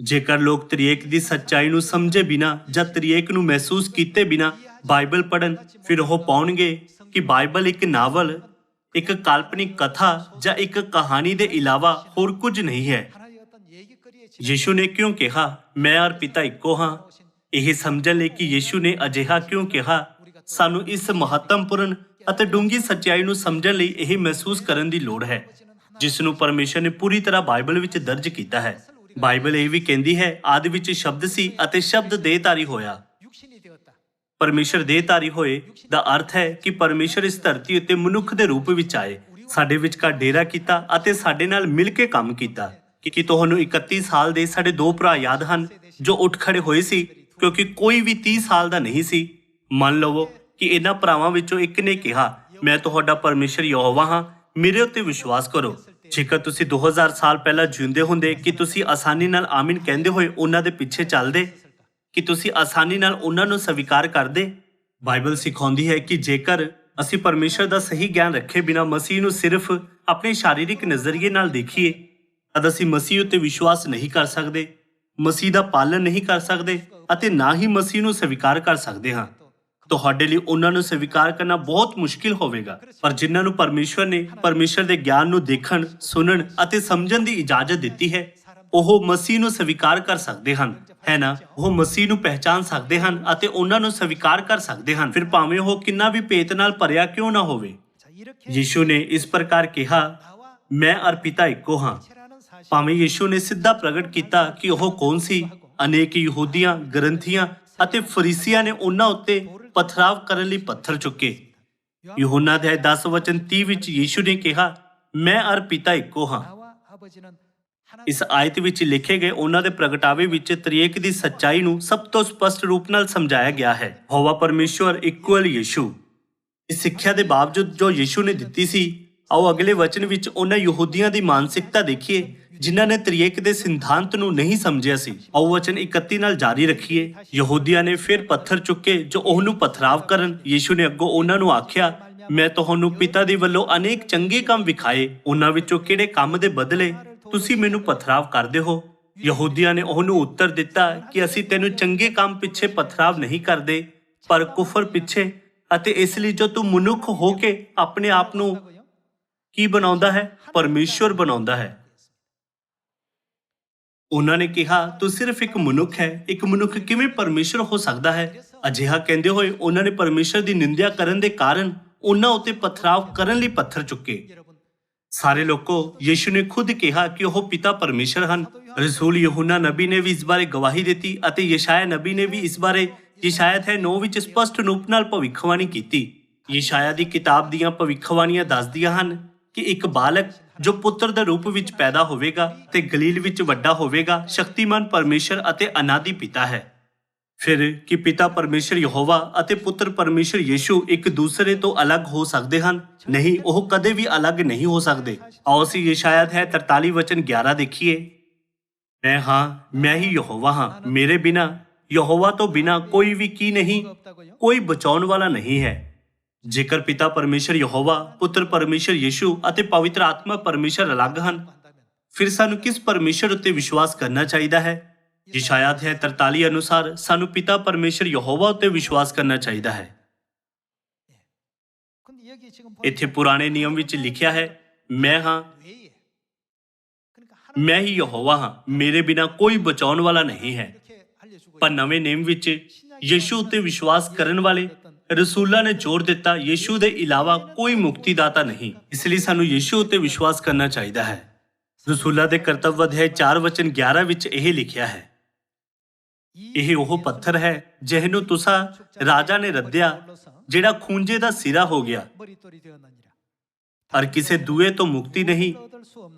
A: ਜੇਕਰ ਲੋਕ ਤ੍ਰਿਏਕ ਦੀ ਸੱਚਾਈ ਨੂੰ ਸਮਝੇ ਬਿਨਾਂ ਜਾਂ ਤ੍ਰਿਏਕ ਨੂੰ ਮਹਿਸੂਸ ਕੀਤੇ ਬਿਨਾਂ ਬਾਈਬਲ ਪੜ੍ਹਨ, ਫਿਰ ਉਹ ਪਾਉਣਗੇ ਕਿ ਬਾਈਬਲ ਇੱਕ ਨਾਵਲ, ਇੱਕ ਕਾਲਪਨਿਕ ਕਥਾ ਜਾਂ ਇੱਕ ਕਹਾਣੀ ਦੇ ਇਲਾਵਾ ਹੋਰ ਕੁਝ ਨਹੀਂ ਹੈ। ਯੀਸ਼ੂ ਨੇ ਕਿਉਂ ਕਿਹਾ ਮੈਂ ਔਰ ਪਿਤਾ ਇੱਕੋ ਹਾਂ? ਇਹ ਸਮਝਣ ਲਈ ਕਿ ਯੀਸ਼ੂ ਨੇ ਅਜਿਹਾ ਕਿਉਂ ਕਿਹਾ, ਸਾਨੂੰ ਇਸ ਮਹੱਤਵਪੂਰਨ ਅਤੇ ਡੂੰਘੀ ਸੱਚਾਈ ਨੂੰ ਸਮਝਣ ਲਈ ਇਹ ਮਹਿਸੂਸ ਕਰਨ ਦੀ ਲੋੜ ਹੈ, ਜਿਸ ਨੂੰ ਪਰਮੇਸ਼ਰ ਨੇ ਪੂਰੀ ਤਰ੍ਹਾਂ ਬਾਈਬਲ ਵਿੱਚ ਦਰਜ ਕੀਤਾ ਹੈ। ਬਾਈਬਲ ਇਹ ਵੀ ਕਹਿੰਦੀ ਹੈ, ਆਦਿ ਵਿੱਚ ਸ਼ਬਦ ਸੀ ਅਤੇ ਸ਼ਬਦ ਦੇਹਧਾਰੀ ਹੋਇਆ। ਪਰਮੇਸ਼ਰ ਦੇਹਧਾਰੀ ਹੋਏ ਦਾ ਅਰਥ ਹੈ ਕਿ ਪਰਮੇਸ਼ਰ ਇਸ ਧਰਤੀ ਉੱਤੇ ਮਨੁੱਖ ਦੇ ਰੂਪ ਵਿੱਚ ਆਏ, ਸਾਡੇ ਵਿਚਕਾਰ ਡੇਰਾ ਕੀਤਾ ਅਤੇ ਸਾਡੇ ਨਾਲ ਮਿਲ ਕੇ ਕੰਮ ਕੀਤਾ। ਕਿ ਤੁਹਾਨੂੰ 31 ਸਾਲ ਦੇ ਸਾਡੇ 2 ਭਰਾ ਯਾਦ ਹਨ ਜੋ ਉੱਠ ਖੜੇ ਹੋਏ ਸੀ, ਕਿਉਂਕਿ ਕੋਈ ਵੀ 30 ਸਾਲ ਦਾ ਨਹੀਂ ਸੀ। ਮੰਨ ਲਵੋ ਕਿ ਇਹਨਾਂ ਭਰਾਵਾਂ ਵਿੱਚੋਂ ਇੱਕ ਨੇ ਕਿਹਾ, ਮੈਂ ਤੁਹਾਡਾ ਪਰਮੇਸ਼ਰ ਯਹੋਵਾ ਹਾਂ, ਮੇਰੇ ਉੱਤੇ ਵਿਸ਼ਵਾਸ ਕਰੋ। ਜੇਕਰ ਤੁਸੀਂ 2000 ਸਾਲ ਪਹਿਲਾਂ ਜਿਉਂਦੇ ਹੁੰਦੇ, ਕਿ ਤੁਸੀਂ ਆਸਾਨੀ ਨਾਲ ਆਮੀਨ ਕਹਿੰਦੇ ਹੋਏ ਉਹਨਾਂ ਦੇ ਪਿੱਛੇ ਚੱਲਦੇ? ਕਿ ਤੁਸੀਂ ਆਸਾਨੀ ਨਾਲ ਉਹਨਾਂ ਨੂੰ ਸਵੀਕਾਰ ਕਰਦੇ? ਬਾਈਬਲ ਸਿਖਾਉਂਦੀ ਹੈ ਕਿ ਜੇਕਰ ਅਸੀਂ ਪਰਮੇਸ਼ਰ ਦਾ ਸਹੀ ਗਿਆਨ ਰੱਖੇ ਬਿਨਾਂ ਮਸੀਹ ਨੂੰ ਸਿਰਫ ਆਪਣੇ ਸਰੀਰਕ ਨਜ਼ਰੀਏ ਨਾਲ ਦੇਖੀਏ, ਤਦ ਅਸੀਂ ਮਸੀਹ ਉੱਤੇ ਵਿਸ਼ਵਾਸ ਨਹੀਂ ਕਰ ਸਕਦੇ, ਮਸੀਹ ਦਾ ਪਾਲਣ ਨਹੀਂ ਕਰ ਸਕਦੇ ਅਤੇ ਨਾ ਹੀ ਮਸੀਹ ਨੂੰ ਸਵੀਕਾਰ ਕਰ ਸਕਦੇ ਹਾਂ। ਤੁਹਾਡੇ ਲਈ ਉਹਨਾਂ ਨੂੰ ਸਵੀਕਾਰ ਕਰਨਾ ਬਹੁਤ ਮੁਸ਼ਕਿਲ ਹੋਵੇਗਾ, ਪਰ ਜਿਨ੍ਹਾਂ ਨੂੰ ਪਰਮੇਸ਼ਰ ਨੇ ਪਰਮੇਸ਼ਰ ਦੇ ਗਿਆਨ ਨੂੰ ਦੇਖਣ, ਸੁਣਨ ਅਤੇ ਸਮਝਣ ਦੀ ਇਜਾਜ਼ਤ ਦਿੱਤੀ ਹੈ, ਉਹ ਮਸੀਹ ਨੂੰ ਸਵੀਕਾਰ ਕਰ ਸਕਦੇ ਹਨ, ਹੈ ਨਾ? ਉਹ ਮਸੀਹ ਨੂੰ ਪਹਿਚਾਨ ਸਕਦੇ ਹਨ ਅਤੇ ਉਹਨਾਂ ਨੂੰ ਸਵੀਕਾਰ ਕਰ ਸਕਦੇ ਹਨ, ਫਿਰ ਭਾਵੇਂ ਉਹ ਕਿੰਨਾ ਵੀ ਭੇਤ ਨਾਲ ਭਰਿਆ ਕਿਉਂ ਨਾ ਹੋਵੇ। ਯੀਸ਼ੂ ਨੇ ਇਸ ਪ੍ਰਕਾਰ ਕਿਹਾ, ਮੈਂ ਔਰ ਪਿਤਾ ਇੱਕੋ ਹਾਂ। ਭਾਵੇਂ ਯੀਸ਼ੂ ਨੇ ਸਿੱਧਾ ਪ੍ਰਗਟ ਕੀਤਾ ਕਿ ਉਹ ਕੌਣ ਸੀ, ਅਨੇਕ ਯਹੂਦੀਆਂ, ਗ੍ਰੰਥੀਆਂ ਅਤੇ ਫਰੀਸੀਆਂ ਨੇ ਉਹਨਾਂ ਉੱਤੇ ਪਥਰਾਵ ਕਰਨ ਲਈ ਪੱਥਰ ਚੁੱਕੇ। ਯਹੂਨਾ ਦੇ 10:30 ਵਿੱਚ ਯੀਸ਼ੂ ਨੇ ਕਿਹਾ, ਮੈਂ ਔਰ ਪਿਤਾ ਇੱਕੋ ਹਾਂ। ਇਸ ਆਇਤ ਵਿੱਚ ਲਿਖੇ ਗਏ ਉਹਨਾਂ ਦੇ ਪ੍ਰਗਟਾਵੇ ਵਿੱਚ ਤ੍ਰਿਏਕ ਦੀ ਸੱਚਾਈ ਨੂੰ ਸਭ ਤੋਂ ਸਪਸ਼ਟ ਰੂਪ ਨਾਲ ਸਮਝਾਇਆ ਗਿਆ ਹੈ। ਹੋਵਾ ਪਰਮੇਸ਼ਵਰ ਇਕੁਅਲ ਯੀਸ਼ੂ। ਇਸ ਸਿੱਖਿਆ ਦੇ ਬਾਵਜੂਦ ਜੋ ਯੀਸ਼ੂ ਨੇ ਦਿੱਤੀ ਸੀ, ਆਓ ਅਗਲੇ ਵਚਨ ਵਿੱਚ ਉਹਨਾਂ ਯਹੂਦੀਆਂ ਦੀ ਮਾਨਸਿਕਤਾ ਦੇਖੀਏ ਜਿਨ੍ਹਾਂ ਨੇ ਤ੍ਰਿਏਕ ਦੇ ਸਿਧਾਂਤ ਨੂੰ ਨਹੀਂ ਸਮਝਿਆ ਸੀ। ਆਓ ਵਚਨ 31 ਨਾਲ ਜਾਰੀ ਰੱਖੀਏ। ਯਹੂਦੀਆਂ ਨੇ ਫਿਰ ਪੱਥਰ ਚੁੱਕੇ ਜੋ ਉਹਨੂੰ ਪਥਰਾਵ ਕਰਨ। ਯੀਸ਼ੂ ਨੇ ਅੱਗੋਂ ਉਹਨਾਂ ਨੂੰ ਆਖਿਆ, ਮੈਂ ਤੁਹਾਨੂੰ ਪਿਤਾ ਦੇ ਵੱਲੋਂ ਅਨੇਕ ਚੰਗੇ ਕੰਮ ਵਿਖਾਏ, ਉਹਨਾਂ ਵਿੱਚੋਂ ਕਿਹੜੇ ਕੰਮ ਦੇ ਬਦਲੇ ਤੁਸੀਂ ਮੈਨੂੰ ਪਥਰਾਵ ਕਰਦੇ ਹੋ? ਯਹੂਦੀਆਂ ਨੇ ਉਹਨੂੰ ਉੱਤਰ ਦਿੱਤਾ ਕਿ ਅਸੀਂ ਤੈਨੂੰ ਚੰਗੇ ਕੰਮ ਪਿੱਛੇ ਪਥਰਾਵ ਨਹੀਂ ਕਰਦੇ, ਪਰ ਕੁਫਰ ਪਿੱਛੇ, ਅਤੇ ਇਸ ਲਈ ਜੋ ਤੂੰ ਮਨੁੱਖ ਹੋ ਕੇ ਆਪਣੇ ਆਪ ਨੂੰ ਕੀ ਬਣਾਉਂਦਾ ਹੈ? ਪਰਮੇਸ਼ਵਰ ਬਣਾਉਂਦਾ ਹੈ। ਉਹਨਾਂ ਨੇ ਕਿਹਾ, ਤੂੰ ਸਿਰਫ ਇੱਕ ਮਨੁੱਖ ਹੈ, ਇੱਕ ਮਨੁੱਖ ਕਿਵੇਂ ਪਰਮੇਸ਼ਰ ਹੋ ਸਕਦਾ ਹੈ? ਅਜਿਹਾ ਕਹਿੰਦੇ ਹੋਏ ਉਹਨਾਂ ਨੇ ਪਰਮੇਸ਼ਰ ਦੀ ਨਿੰਦਿਆ ਕਰਨ ਦੇ ਕਾਰਨ ਉਹਨਾਂ ਉੱਤੇ ਪਥਰਾਵ ਕਰਨ ਲਈ ਪੱਥਰ ਚੁੱਕੇ। ਸਾਰੇ ਲੋਕੋ, ਯੀਸ਼ੂ ਨੇ ਖੁਦ ਕਿਹਾ ਕਿ ਉਹ ਪਿਤਾ ਪਰਮੇਸ਼ਰ ਹਨ। ਰਸੂਲ ਯਹੂਨਾ ਨਬੀ ਨੇ ਵੀ ਇਸ ਬਾਰੇ ਗਵਾਹੀ ਦਿੱਤੀ ਅਤੇ ਯਸ਼ਾਇਆ ਨਬੀ ਨੇ ਵੀ ਇਸ ਬਾਰੇ ਯਸ਼ਾਇਆ 9 ਵਿੱਚ ਸਪਸ਼ਟ ਰੂਪ ਨਾਲ ਭਵਿੱਖਬਾਣੀ ਕੀਤੀ। ਯਸ਼ਾਇਆ ਦੀ ਕਿਤਾਬ ਦੀਆਂ ਭਵਿੱਖਬਾਣੀਆਂ ਦੱਸਦੀਆਂ ਹਨ ਕਿ ਇੱਕ ਬਾਲਕ ਜੋ ਪੁੱਤਰ ਦੇ ਰੂਪ ਵਿੱਚ ਪੈਦਾ ਹੋਵੇਗਾ ਤੇ ਗਲੀਲ ਵਿੱਚ ਵੱਡਾ ਹੋਵੇਗਾ, ਸ਼ਕਤੀਮਾਨ ਪਰਮੇਸ਼ਰ ਅਤੇ ਅਨਾਦਿ ਪਿਤਾ ਹੈ। ਫਿਰ ਕਿ ਪਿਤਾ ਪਰਮੇਸ਼ਰ ਯਹੋਵਾ ਅਤੇ ਪੁੱਤਰ ਪਰਮੇਸ਼ਰ ਯੀਸ਼ੂ ਇੱਕ ਦੂਸਰੇ ਤੋਂ ਅਲੱਗ ਹੋ ਸਕਦੇ ਹਨ? ਨਹੀਂ, ਉਹ ਕਦੇ ਵੀ ਅਲੱਗ ਨਹੀਂ ਹੋ ਸਕਦੇ। ਆਓ ਅਸੀਂ ਯਸ਼ਾਇਆ 43:11 ਦੇਖੀਏ। ਮੈਂ ਹਾਂ, ਮੈਂ ਹੀ ਯਹੋਵਾ ਹਾਂ, ਮੇਰੇ ਬਿਨਾਂ, ਯਹੋਵਾ ਤੋਂ ਬਿਨਾਂ ਕੋਈ ਵੀ ਕੀ ਨਹੀਂ, ਕੋਈ ਬਚਾਉਣ ਵਾਲਾ ਨਹੀਂ ਹੈ। ਜੇਕਰ ਪਿਤਾ ਪਰਮੇਸ਼ਰ ਯਹੋਵਾ, ਪੁੱਤਰ ਪਰਮੇਸ਼ਰ ਯੀਸ਼ੂ ਅਤੇ ਪਵਿੱਤਰ ਆਤਮਾ ਪਰਮੇਸ਼ਰ ਅਲੱਗ ਹਨ, ਫਿਰ ਸਾਨੂੰ ਕਿਸ ਪਰਮੇਸ਼ਰ ਉੱਤੇ ਵਿਸ਼ਵਾਸ ਕਰਨਾ ਚਾਹੀਦਾ ਹੈ? ਯਸ਼ਾਇਆ 43 ਅਨੁਸਾਰ ਸਾਨੂੰ ਪਿਤਾ ਪਰਮੇਸ਼ਰ ਯਹੋਵਾ ਉੱਤੇ ਵਿਸ਼ਵਾਸ ਕਰਨਾ ਚਾਹੀਦਾ ਹੈ। ਇੱਥੇ ਪੁਰਾਣੇ ਨਿਯਮ ਵਿੱਚ ਲਿਖਿਆ ਹੈ, ਮੈਂ ਹਾਂ। ਮੈਂ ਹੀ ਯਹੋਵਾ ਹਾਂ, ਮੇਰੇ ਬਿਨਾ ਕੋਈ ਬਚਾਉਣ ਵਾਲਾ ਨਹੀਂ ਹੈ। ਪਰ ਨਵੇਂ ਨੇਮ ਵਿੱਚ ਯੀਸ਼ੂ ਉੱਤੇ ਵਿਸ਼ਵਾਸ ਕਰਨ ਵਾਲੇ ਰਸੂਲਾਂ ਨੇ ਜ਼ੋਰ ਦਿੱਤਾ, ਯੀਸ਼ੂ ਦੇ ਇਲਾਵਾ ਕੋਈ ਮੁਕਤੀਦਾਤਾ ਨਹੀਂ। ਇਸ ਲਈ ਸਾਨੂੰ ਯੀਸ਼ੂ ਉੱਤੇ ਵਿਸ਼ਵਾਸ ਕਰਨਾ ਚਾਹੀਦਾ ਹੈ। ਰਸੂਲਾਂ ਦੇ ਕਰਤੱਵ ਅਧਿਆਇ 4 ਵਚਨ 11 ਵਿੱਚ ਇਹ ਲਿਖਿਆ ਹੈ, ਇਹ ਉਹ ਪੱਥਰ ਹੈ ਜਿਹਨੂੰ ਤੁਸਾਂ ਰਾਜਾ ਨੇ ਰੱਦਿਆ, ਜਿਹੜਾ ਖੂੰਜੇ ਦਾ ਸਿਰਾ ਹੋ ਗਿਆ, ਔਰ ਕਿਸੇ ਦੂਏ ਤੋਂ ਮੁਕਤੀ ਨਹੀਂ।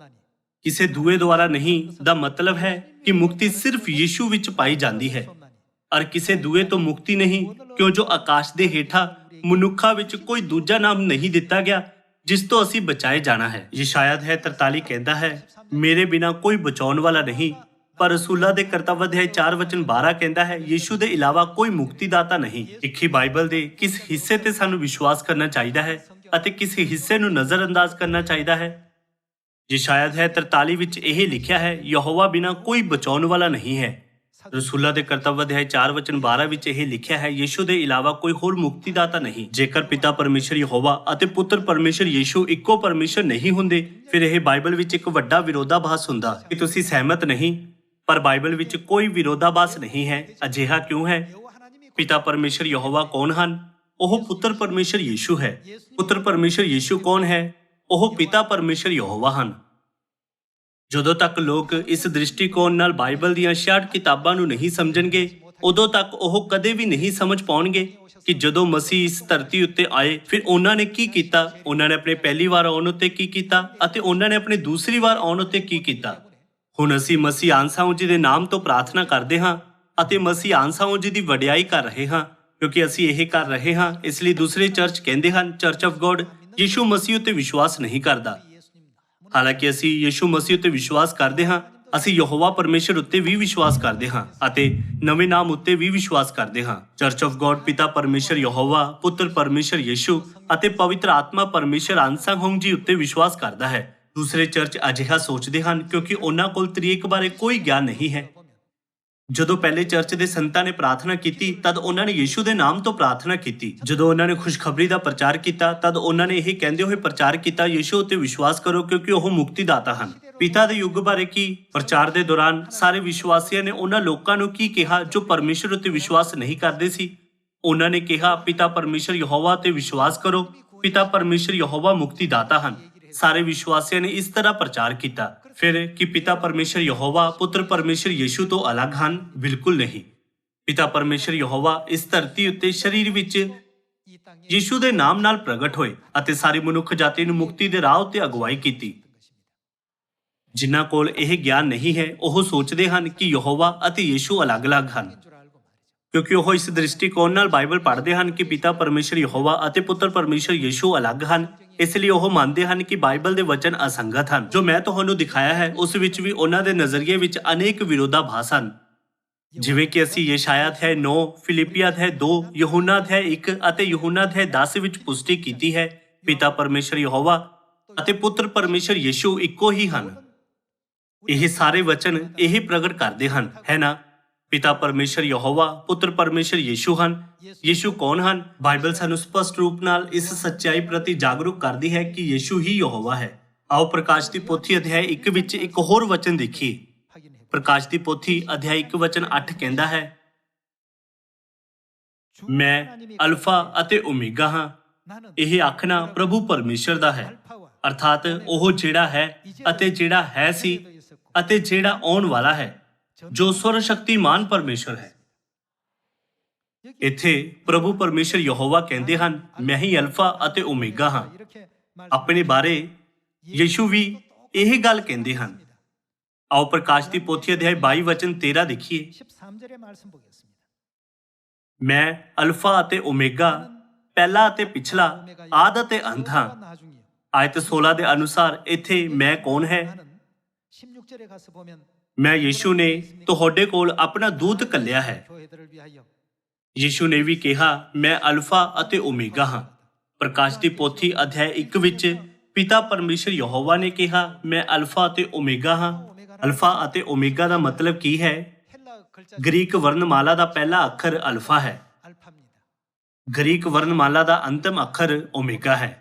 A: ਕਿਸੇ ਦੂਏ ਦੁਆਰਾ ਨਹੀਂ ਦਾ ਮਤਲਬ ਹੈ ਕਿ ਮੁਕਤੀ ਸਿਰਫ ਯੀਸ਼ੂ ਵਿੱਚ ਪਾਈ ਜਾਂਦੀ ਹੈ, ਔਰ ਕਿਸੇ ਦੂਏ ਤੋਂ ਮੁਕਤੀ ਨਹੀਂ, ਕਿਉਂ ਜੋ ਆਕਾਸ਼ ਦੇ ਹੇਠਾਂ ਮਨੁੱਖਾਂ ਵਿੱਚ ਕੋਈ ਦੂਜਾ ਨਾਮ ਨਹੀਂ ਦਿੱਤਾ ਗਿਆ ਜਿਸ ਤੋਂ ਅਸੀਂ ਬਚਾਏ ਜਾਣਾ ਹੈ। ਯਸ਼ਾਇਆ ਅਧਿਆਇ 43 ਕਹਿੰਦਾ ਹੈ, ਮੇਰੇ ਬਿਨਾ ਕੋਈ ਬਚਾਉਣ ਵਾਲਾ ਨਹੀਂ। ਪਰ ਰਸੂਲਾਂ ਦੇ ਕਰਤੱਵ ਅਧਿਆਇ 4 ਵਚਨ 12 ਕਹਿੰਦਾ ਹੈ, ਯੀਸ਼ੂ ਦੇ ਇਲਾਵਾ ਕੋਈ ਮੁਕਤੀਦਾਤਾ ਨਹੀਂ। ਇੱਕ ਹੀ ਬਾਈਬਲ ਦੇ ਕਿਸ ਹਿੱਸੇ ਤੇ ਸਾਨੂੰ ਵਿਸ਼ਵਾਸ ਕਰਨਾ ਚਾਹੀਦਾ ਹੈ ਅਤੇ ਕਿਸ ਹਿੱਸੇ ਨੂੰ ਨਜ਼ਰਅੰਦਾਜ਼ ਕਰਨਾ ਚਾਹੀਦਾ ਹੈ? ਯਸ਼ਾਇਆ ਅਧਿਆਇ 43 ਵਿੱਚ ਇਹ ਲਿਖਿਆ ਹੈ, ਯਹੋਵਾ ਬਿਨਾ ਕੋਈ ਬਚਾਉਣ ਵਾਲਾ ਨਹੀਂ ਹੈ। ਰਸੂਲਾਂ ਦੇ ਕਰਤੱਵ ਅਧਿਆਇ 4 ਵਚਨ 12 ਵਿੱਚ ਇਹ ਲਿਖਿਆ ਹੈ, ਯੀਸ਼ੂ ਦੇ ਇਲਾਵਾ ਕੋਈ ਹੋਰ ਮੁਕਤੀਦਾਤਾ ਨਹੀਂ। ਜੇਕਰ ਪਿਤਾ ਪਰਮੇਸ਼ਰ ਯਹੋਵਾ ਅਤੇ ਪੁੱਤਰ ਪਰਮੇਸ਼ਰ ਯੀਸ਼ੂ ਇੱਕੋ ਪਰਮੇਸ਼ਰ ਨਹੀਂ ਹੁੰਦੇ, ਫਿਰ ਇਹ ਬਾਈਬਲ ਵਿੱਚ ਇੱਕ ਵੱਡਾ ਵਿਰੋਧਾਭਾਸ ਹੁੰਦਾ। ਕਿ ਤੁਸੀਂ ਸਹਿਮਤ ਨਹੀਂ? ਪਰ ਬਾਈਬਲ ਵਿੱਚ ਕੋਈ ਵਿਰੋਧਾਭਾਸ ਨਹੀਂ ਹੈ। ਅਜਿਹਾ ਕਿਉਂ ਹੈ? ਪਿਤਾ ਪਰਮੇਸ਼ਰ ਯਹੋਵਾ ਕੌਣ ਹਨ? ਉਹ ਪੁੱਤਰ ਪਰਮੇਸ਼ਰ ਯੀਸ਼ੂ ਹੈ। ਪੁੱਤਰ ਪਰਮੇਸ਼ਰ ਯੀਸ਼ੂ ਕੌਣ ਹੈ? ਉਹ ਪਿਤਾ ਪਰਮੇਸ਼ਰ ਯਹੋਵਾ ਹਨ। ਜਦੋਂ ਤੱਕ ਲੋਕ ਇਸ ਦ੍ਰਿਸ਼ਟੀਕੋਣ ਨਾਲ ਬਾਈਬਲ ਦੀਆਂ 66 ਕਿਤਾਬਾਂ ਨੂੰ ਨਹੀਂ ਸਮਝਣਗੇ, ਉਦੋਂ ਤੱਕ ਉਹ ਕਦੇ ਵੀ ਨਹੀਂ ਸਮਝ ਪਾਉਣਗੇ ਕਿ ਜਦੋਂ ਮਸੀਹ ਇਸ ਧਰਤੀ ਉੱਤੇ ਆਏ, ਫਿਰ ਉਹਨਾਂ ਨੇ ਕੀ ਕੀਤਾ। ਉਹਨਾਂ ਨੇ ਆਪਣੇ ਪਹਿਲੀ ਵਾਰ ਆਉਣ ਉੱਤੇ ਕੀ ਕੀਤਾ ਅਤੇ ਉਹਨਾਂ ਨੇ ਆਪਣੇ ਦੂਸਰੀ ਵਾਰ ਆਉਣ ਉੱਤੇ ਕੀ ਕੀਤਾ। ਹੁਣ ਅਸੀਂ ਮਸੀਹ ਆਨਸਾਓ ਜੀ ਦੇ ਨਾਮ ਤੋਂ ਪ੍ਰਾਰਥਨਾ ਕਰਦੇ ਹਾਂ ਅਤੇ ਮਸੀਹ ਆਨਸਾਓ ਜੀ ਦੀ ਵਡਿਆਈ ਕਰ ਰਹੇ ਹਾਂ, ਕਿਉਂਕਿ ਅਸੀਂ ਇਹ ਕਰ ਰਹੇ ਹਾਂ। ਇਸ ਲਈ ਦੂਸਰੇ ਚਰਚ ਕਹਿੰਦੇ ਹਨ, ਚਰਚ ਆਫ ਗੋਡ ਯੀਸ਼ੂ ਮਸੀਹ ਉੱਤੇ ਵਿਸ਼ਵਾਸ ਨਹੀਂ ਕਰਦਾ। ਹਾਲਾਂਕਿ ਅਸੀਂ ਯੀਸ਼ੂ ਮਸੀਹ ਉੱਤੇ ਵਿਸ਼ਵਾਸ ਕਰਦੇ ਹਾਂ, ਅਸੀਂ ਯਹੋਵਾ ਪਰਮੇਸ਼ਰ ਉੱਤੇ ਵੀ ਵਿਸ਼ਵਾਸ ਕਰਦੇ ਹਾਂ ਅਤੇ ਨਵੇਂ ਨਾਮ ਉੱਤੇ ਵੀ ਵਿਸ਼ਵਾਸ ਕਰਦੇ ਹਾਂ। ਚਰਚ ਆਫ ਗੋਡ ਪਿਤਾ ਪਰਮੇਸ਼ਰ ਯਹੋਵਾ, ਪੁੱਤਰ ਪਰਮੇਸ਼ਰ ਯੀਸ਼ੂ ਅਤੇ ਪਵਿੱਤਰ ਆਤਮਾ ਪਰਮੇਸ਼ਰ ਅਨਸੰਗ ਜੀ ਉੱਤੇ ਵਿਸ਼ਵਾਸ ਕਰਦਾ ਹੈ। ਦੂਸਰੇ ਚਰਚ ਅਜਿਹਾ ਸੋਚਦੇ ਹਨ ਕਿਉਂਕਿ ਉਹਨਾਂ ਕੋਲ ਤਰੀਕ ਬਾਰੇ ਕੋਈ ਗਿਆਨ ਨਹੀਂ ਹੈ। ਜਦੋਂ ਪਹਿਲੇ ਚਰਚ ਦੇ ਸੰਤਾਂ ਨੇ ਪ੍ਰਾਰਥਨਾ ਕੀਤੀ, ਤਦ ਉਹਨਾਂ ਨੇ ਯੀਸ਼ੂ ਦੇ ਨਾਮ ਤੋਂ ਪ੍ਰਾਰਥਨਾ ਕੀਤੀ। ਜਦੋਂ ਉਹਨਾਂ ਨੇ ਖੁਸ਼ਖਬਰੀ ਦਾ ਪ੍ਰਚਾਰ ਕੀਤਾ, ਤਦ ਉਹਨਾਂ ਨੇ ਇਹ ਕਹਿੰਦੇ ਹੋਏ ਪ੍ਰਚਾਰ ਕੀਤਾ, ਯੀਸ਼ੂ ਉੱਤੇ ਵਿਸ਼ਵਾਸ ਕਰੋ ਕਿਉਂਕਿ ਉਹ ਮੁਕਤੀਦਾਤਾ ਹਨ। ਪਿਤਾ ਦੇ ਯੁੱਗ ਬਾਰੇ ਕੀ? ਪ੍ਰਚਾਰ ਦੇ ਦੌਰਾਨ ਸਾਰੇ ਵਿਸ਼ਵਾਸੀਆਂ ਨੇ ਉਹਨਾਂ ਲੋਕਾਂ ਨੂੰ ਕੀ ਕਿਹਾ ਜੋ ਪਰਮੇਸ਼ਰ ਉੱਤੇ ਵਿਸ਼ਵਾਸ ਨਹੀਂ ਕਰਦੇ ਸੀ? ਉਹਨਾਂ ਨੇ ਕਿਹਾ, ਪਿਤਾ ਪਰਮੇਸ਼ਰ ਯਹੋਵਾ ਤੇ ਵਿਸ਼ਵਾਸ ਕਰੋ। ਪਿਤਾ ਪਰਮੇਸ਼ਰ ਯਹੋਵਾ ਮੁਕਤੀਦਾਤਾ ਹਨ। ਸਾਰੇ ਵਿਸ਼ਵਾਸੀਆਂ ਨੇ ਇਸ ਤਰ੍ਹਾਂ ਪ੍ਰਚਾਰ ਕੀਤਾ। ਫਿਰ ਕਿ ਪਿਤਾ ਪਰਮੇਸ਼ਰ ਯਹੋਵਾ ਪੁੱਤਰ ਪਰਮੇਸ਼ਰ ਯੀਸ਼ੂ ਤੋਂ ਅਲੱਗ ਹਨ? ਬਿਲਕੁਲ ਨਹੀਂ। ਪਿਤਾ ਪਰਮੇਸ਼ਰ ਯਹੋਵਾ ਇਸ ਧਰਤੀ ਉੱਤੇ ਸਰੀਰ ਵਿੱਚ ਯੀਸ਼ੂ ਦੇ ਨਾਮ ਨਾਲ ਪ੍ਰਗਟ ਹੋਏ ਅਤੇ ਸਾਰੀ ਮਨੁੱਖ ਜਾਤੀ ਨੂੰ ਮੁਕਤੀ ਦੇ ਰਾਹ ਉੱਤੇ ਅਗਵਾਈ ਕੀਤੀ। ਜਿਨ੍ਹਾਂ ਕੋਲ ਇਹ ਗਿਆਨ ਨਹੀਂ ਹੈ, ਉਹ ਸੋਚਦੇ ਹਨ ਕਿ ਯਹੋਵਾ ਅਤੇ ਯੀਸ਼ੂ ਅਲੱਗ-ਅਲੱਗ ਹਨ, ਕਿਉਂਕਿ ਉਹ ਇਸ ਦ੍ਰਿਸ਼ਟੀਕੋਣ ਨਾਲ ਬਾਈਬਲ ਪੜ੍ਹਦੇ ਹਨ ਕਿ ਪਿਤਾ ਪਰਮੇਸ਼ਰ ਯਹੋਵਾ ਅਤੇ ਪੁੱਤਰ ਪਰਮੇਸ਼ਰ ਯੀਸ਼ੂ ਅਲੱਗ ਹਨ। ਇਸ ਲਈ ਉਹ ਮੰਨਦੇ ਹਨ ਕਿ ਬਾਈਬਲ ਦੇ ਵਚਨ ਅਸੰਗਤ ਹਨ। ਜੋ ਮੈਂ ਤੁਹਾਨੂੰ ਦਿਖਾਇਆ ਹੈ, ਉਸ ਵਿੱਚ ਵੀ ਉਹਨਾਂ ਦੇ ਨਜ਼ਰੀਏ ਵਿੱਚ ਅਨੇਕ ਵਿਰੋਧਾਭਾਸ ਹਨ, ਜਿਵੇਂ ਕਿ ਅਸੀਂ ਯਸ਼ਾਇਆ ਅਧਿਆਇ 9, ਫਿਲਿੱਪੀਆਂ ਅਧਿਆਇ 2, ਯਹੂਨਾ ਅਧਿਆਇ 1 ਅਤੇ ਯਹੂਨਾ ਅਧਿਆਇ 10 ਵਿੱਚ ਪੁਸ਼ਟੀ ਕੀਤੀ ਹੈ। ਪਿਤਾ ਪਰਮੇਸ਼ਰ ਯਹੋਵਾ ਅਤੇ ਪੁੱਤਰ ਪਰਮੇਸ਼ਰ ਯੀਸ਼ੂ ਇੱਕੋ ਹੀ ਹਨ। ਇਹ ਸਾਰੇ ਵਚਨ ਇਹ ਪ੍ਰਗਟ ਕਰਦੇ ਹਨ, ਹੈ ਨਾ? ਪਿਤਾ ਪਰਮੇਸ਼ਰ ਯਹੋਵਾ, ਪੁੱਤਰ ਪਰਮੇਸ਼ਰ ਯੀਸ਼ੂ ਹਨ। ਯੀਸ਼ੂ ਕੌਣ ਹਨ? ਬਾਈਬਲ ਸਾਨੂੰ ਸਪਸ਼ਟ ਰੂਪ ਨਾਲ ਇਸ ਸੱਚਾਈ ਪ੍ਰਤੀ ਜਾਗਰੂਕ ਕਰਦੀ ਹੈ ਕਿ ਯੀਸ਼ੂ ਹੀ ਯਹੋਵਾ ਹੈ। ਆਓ ਪ੍ਰਕਾਸ਼ ਦੀ ਪੋਥੀ ਅਧਿਆਇ 1 ਵਿੱਚ ਇੱਕ ਹੋਰ ਵਚਨ ਦੇਖੀਏ। ਪ੍ਰਕਾਸ਼ ਦੀ ਪੋਥੀ ਅਧਿਆਇ 1 ਵਚਨ 8 ਕਹਿੰਦਾ ਹੈ, ਮੈਂ ਅਲਫਾ ਅਤੇ ਓਮੇਗਾ ਹਾਂ। ਇਹ ਆਖਣਾ ਪ੍ਰਭੂ ਪਰਮੇਸ਼ਰ ਦਾ ਹੈ, ਅਰਥਾਤ ਉਹ ਜਿਹੜਾ ਹੈ ਅਤੇ ਜਿਹੜਾ ਹੈ ਸੀ ਅਤੇ ਜਿਹੜਾ ਆਉਣ ਵਾਲਾ ਹੈ, ਜੋ ਸਰਵਸ਼ਕਤੀਮਾਨ ਪਰਮੇਸ਼ਰ ਹੈ। ਇੱਥੇ ਪ੍ਰਭੂ ਪਰਮੇਸ਼ਰ ਯਹੋਵਾ ਕਹਿੰਦੇ ਹਨ, ਮੈਂ ਹੀ ਅਲਫਾ ਅਤੇ ਓਮੇਗਾ ਹਾਂ। ਆਪਣੇ ਬਾਰੇ ਯੀਸ਼ੂ ਵੀ ਇਹ ਗੱਲ ਕਹਿੰਦੇ ਹਨ। ਆਓ ਪ੍ਰਕਾਸ਼ ਦੀ ਪੋਥੀ ਅਧਿਆਇ 22 ਵਚਨ 13 ਦੇਖੀਏ। ਮੈਂ ਅਲਫਾ ਅਤੇ ਓਮੇਗਾ, ਪਹਿਲਾ ਅਤੇ ਪਿਛਲਾ, ਆਦਿ ਅਤੇ ਅੰਤ ਹਾਂ। ਆਇਤ 16 ਦੇ ਅਨੁਸਾਰ ਇੱਥੇ ਮੈਂ ਕੌਣ ਹੈ? ਮੈਂ ਯੀਸ਼ੂ ਨੇ ਤੁਹਾਡੇ ਕੋਲ ਆਪਣਾ ਦੂਤ ਘੱਲਿਆ ਹੈ। ਯੀਸ਼ੂ ਨੇ ਵੀ ਕਿਹਾ, ਮੈਂ ਅਲਫਾ ਅਤੇ ਓਮੇਗਾ ਹਾਂ। ਪ੍ਰਕਾਸ਼ ਦੀ ਪੋਥੀ ਅਧਿਆਇ 1 ਵਿੱਚ ਪਿਤਾ ਪਰਮੇਸ਼ਰ ਯਹੋਵਾ ਨੇ ਕਿਹਾ, ਮੈਂ ਅਲਫਾ ਅਤੇ ਓਮੇਗਾ ਹਾਂ। ਅਲਫਾ ਅਤੇ ਓਮੇਗਾ ਦਾ ਮਤਲਬ ਕੀ ਹੈ? ਗ੍ਰੀਕ ਵਰਣਮਾਲਾ ਦਾ ਪਹਿਲਾ ਅੱਖਰ ਅਲਫਾ ਹੈ। ਗ੍ਰੀਕ ਵਰਣਮਾਲਾ ਦਾ ਅੰਤਮ ਅੱਖਰ ਓਮੇਗਾ ਹੈ।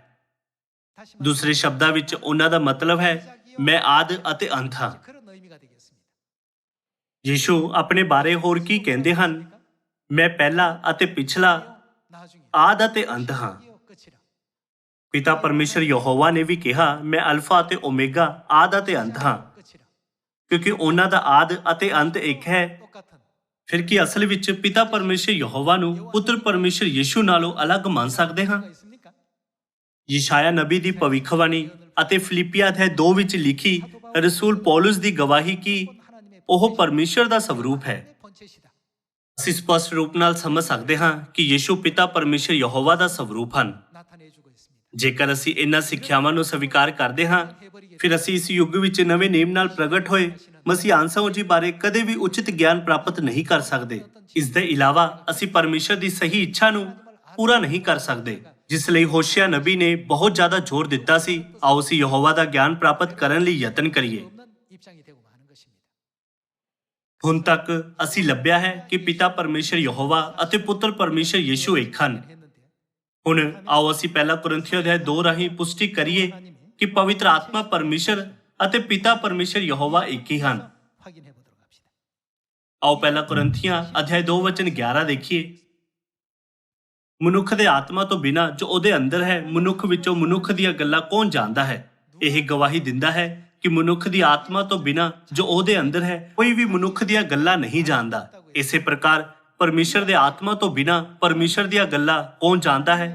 A: ਦੂਸਰੇ ਸ਼ਬਦਾਂ ਵਿੱਚ ਉਹਨਾਂ ਦਾ ਮਤਲਬ ਹੈ, ਮੈਂ ਆਦਿ ਅਤੇ ਅੰਤ ਹਾਂ।
B: 의미가 되겠습니다.
A: ਯੀਸ਼ੂ ਆਪਣੇ ਬਾਰੇ ਹੋਰ ਕੀ ਕਹਿੰਦੇ ਹਨ? ਮੈਂ ਪਹਿਲਾ ਅਤੇ ਪਿਛਲਾ,
B: 나중에
A: ਆਦ ਅਤੇ ਅੰਤ ਹਾਂ।
B: 시작이요 끝이라.
A: ਪਿਤਾ ਪਰਮੇਸ਼ਰ ਯਹੋਵਾ ਨੇ ਵੀ ਕਿਹਾ, ਮੈਂ ਅਲਫਾ ਅਤੇ ਓਮੇਗਾ, ਆਦ ਅਤੇ ਅੰਤ ਹਾਂ,
B: 끝이라.
A: ਕਿਉਂਕਿ ਉਹਨਾਂ ਦਾ ਆਦ ਅਤੇ ਅੰਤ ਇੱਕ ਹੈ।
B: 똑같은
A: ਫਿਰ ਕੀ ਅਸਲ ਵਿੱਚ ਪਿਤਾ ਪਰਮੇਸ਼ਰ ਯਹੋਵਾ ਨੂੰ ਪੁੱਤਰ ਪਰਮੇਸ਼ਰ ਯੀਸ਼ੂ ਨਾਲੋਂ ਅਲੱਗ ਮੰਨ ਸਕਦੇ ਹਾਂ?
B: 의미가 있습니까?
A: ਯਿਸ਼ਾਇਆ ਨਬੀ ਦੀ ਭਵਿੱਖਬਾਣੀ ਅਤੇ ਫਿਲਿੱਪੀਆਂ ਅਧਿਆਇ 2 ਵਿੱਚ ਲਿਖੀ ਰਸੂਲ ਪੌਲਸ ਦੀ ਗਵਾਹੀ ਕਿ
B: 하나님의
A: ਉਹ ਪਰਮੇਸ਼ਰ ਦਾ ਸਵਰੂਪ ਹੈ।
B: 본체시다.
A: ਅਸੀਂ ਸਪਸ਼ਟ ਰੂਪ ਨਾਲ ਸਮਝ ਸਕਦੇ ਹਾਂ ਕਿ ਯੀਸ਼ੂ ਪਿਤਾ ਪਰਮੇਸ਼ਰ ਯਹੋਵਾ ਦਾ ਸਵਰੂਪ ਹਨ।
B: 나타내 주고 있습니다.
A: ਜੇਕਰ ਅਸੀਂ ਇਹਨਾਂ ਸਿੱਖਿਆਵਾਂ ਨੂੰ ਸਵੀਕਾਰ ਕਰਦੇ ਹਾਂ, ਫਿਰ ਅਸੀਂ ਇਸ ਯੁੱਗ ਵਿੱਚ ਨਵੇਂ ਨੇਮ ਨਾਲ ਪ੍ਰਗਟ ਹੋਏ ਮਸੀਹ ਆਂਸਾ ਜੀ ਬਾਰੇ ਕਦੇ ਵੀ ਉਚਿਤ ਗਿਆਨ ਪ੍ਰਾਪਤ ਨਹੀਂ ਕਰ ਸਕਦੇ। ਇਸ ਦੇ ਇਲਾਵਾ ਅਸੀਂ ਪਰਮੇਸ਼ਰ ਦੀ ਸਹੀ ਇੱਛਾ ਨੂੰ ਪੂਰਾ ਨਹੀਂ ਕਰ ਸਕਦੇ, ਜਿਸ ਲਈ ਹੋਸ਼ਿਆ ਨਬੀ ਨੇ ਬਹੁਤ ਜ਼ਿਆਦਾ ਜ਼ੋਰ ਦਿੱਤਾ ਸੀ। ਆਓ ਅਸੀਂ ਯਹੋਵਾ ਦਾ ਗਿਆਨ ਪ੍ਰਾਪਤ ਕਰਨ ਲਈ ਯਤਨ ਕਰੀਏ।
B: 없는 입장이 되고 마는 것입니다.
A: ਹੁਣ ਤੱਕ ਅਸੀਂ ਲੱਭਿਆ ਹੈ ਕਿ ਪਿਤਾ ਪਰਮੇਸ਼ਰ ਯਹੋਵਾ ਅਤੇ ਪੁੱਤਰ ਪਰਮੇਸ਼ਰ ਯੀਸ਼ੂ ਇੱਕ ਹਨ।
B: 했는데
A: ਹੁਣ ਆਓ ਅਸੀਂ ਪਹਿਲਾ ਕੁਰਿੰਥੀਓ ਅਧਿਆਇ 2 ਰਾਹੀਂ ਪੁਸ਼ਟੀ ਕਰੀਏ ਕਿ ਪਵਿੱਤਰ ਆਤਮਾ ਪਰਮੇਸ਼ਰ ਅਤੇ ਪਿਤਾ ਪਰਮੇਸ਼ਰ ਯਹੋਵਾ ਇੱਕ ਹੀ ਹਨ।
B: 확인해 보도록 합시다.
A: ਆਓ ਪਹਿਲਾ ਕੁਰਿੰਥੀਆਂ ਅਧਿਆਇ 2 ਵਚਨ 11 ਦੇਖੀਏ। ਮਨੁੱਖ ਦੇ ਆਤਮਾ ਤੋਂ ਬਿਨਾਂ ਜੋ ਉਹਦੇ ਅੰਦਰ ਹੈ, ਮਨੁੱਖ ਵਿੱਚੋਂ ਮਨੁੱਖ ਦੀਆਂ ਗੱਲਾਂ ਕੌਣ ਜਾਣਦਾ ਹੈ? ਇਹ ਗਵਾਹੀ ਦਿੰਦਾ ਹੈ ਕਿ ਮਨੁੱਖ ਦੀ ਆਤਮਾ ਤੋਂ ਬਿਨਾਂ ਜੋ ਉਹਦੇ ਅੰਦਰ ਹੈ, ਕੋਈ ਵੀ ਮਨੁੱਖ ਦੀਆਂ ਗੱਲਾਂ ਨਹੀਂ ਜਾਣਦਾ। ਇਸੇ ਪ੍ਰਕਾਰ ਪਰਮੇਸ਼ਰ ਦੇ ਆਤਮਾ ਤੋਂ ਬਿਨਾਂ ਪਰਮੇਸ਼ਰ ਦੀਆਂ ਗੱਲਾਂ ਕੌਣ ਜਾਣਦਾ ਹੈ?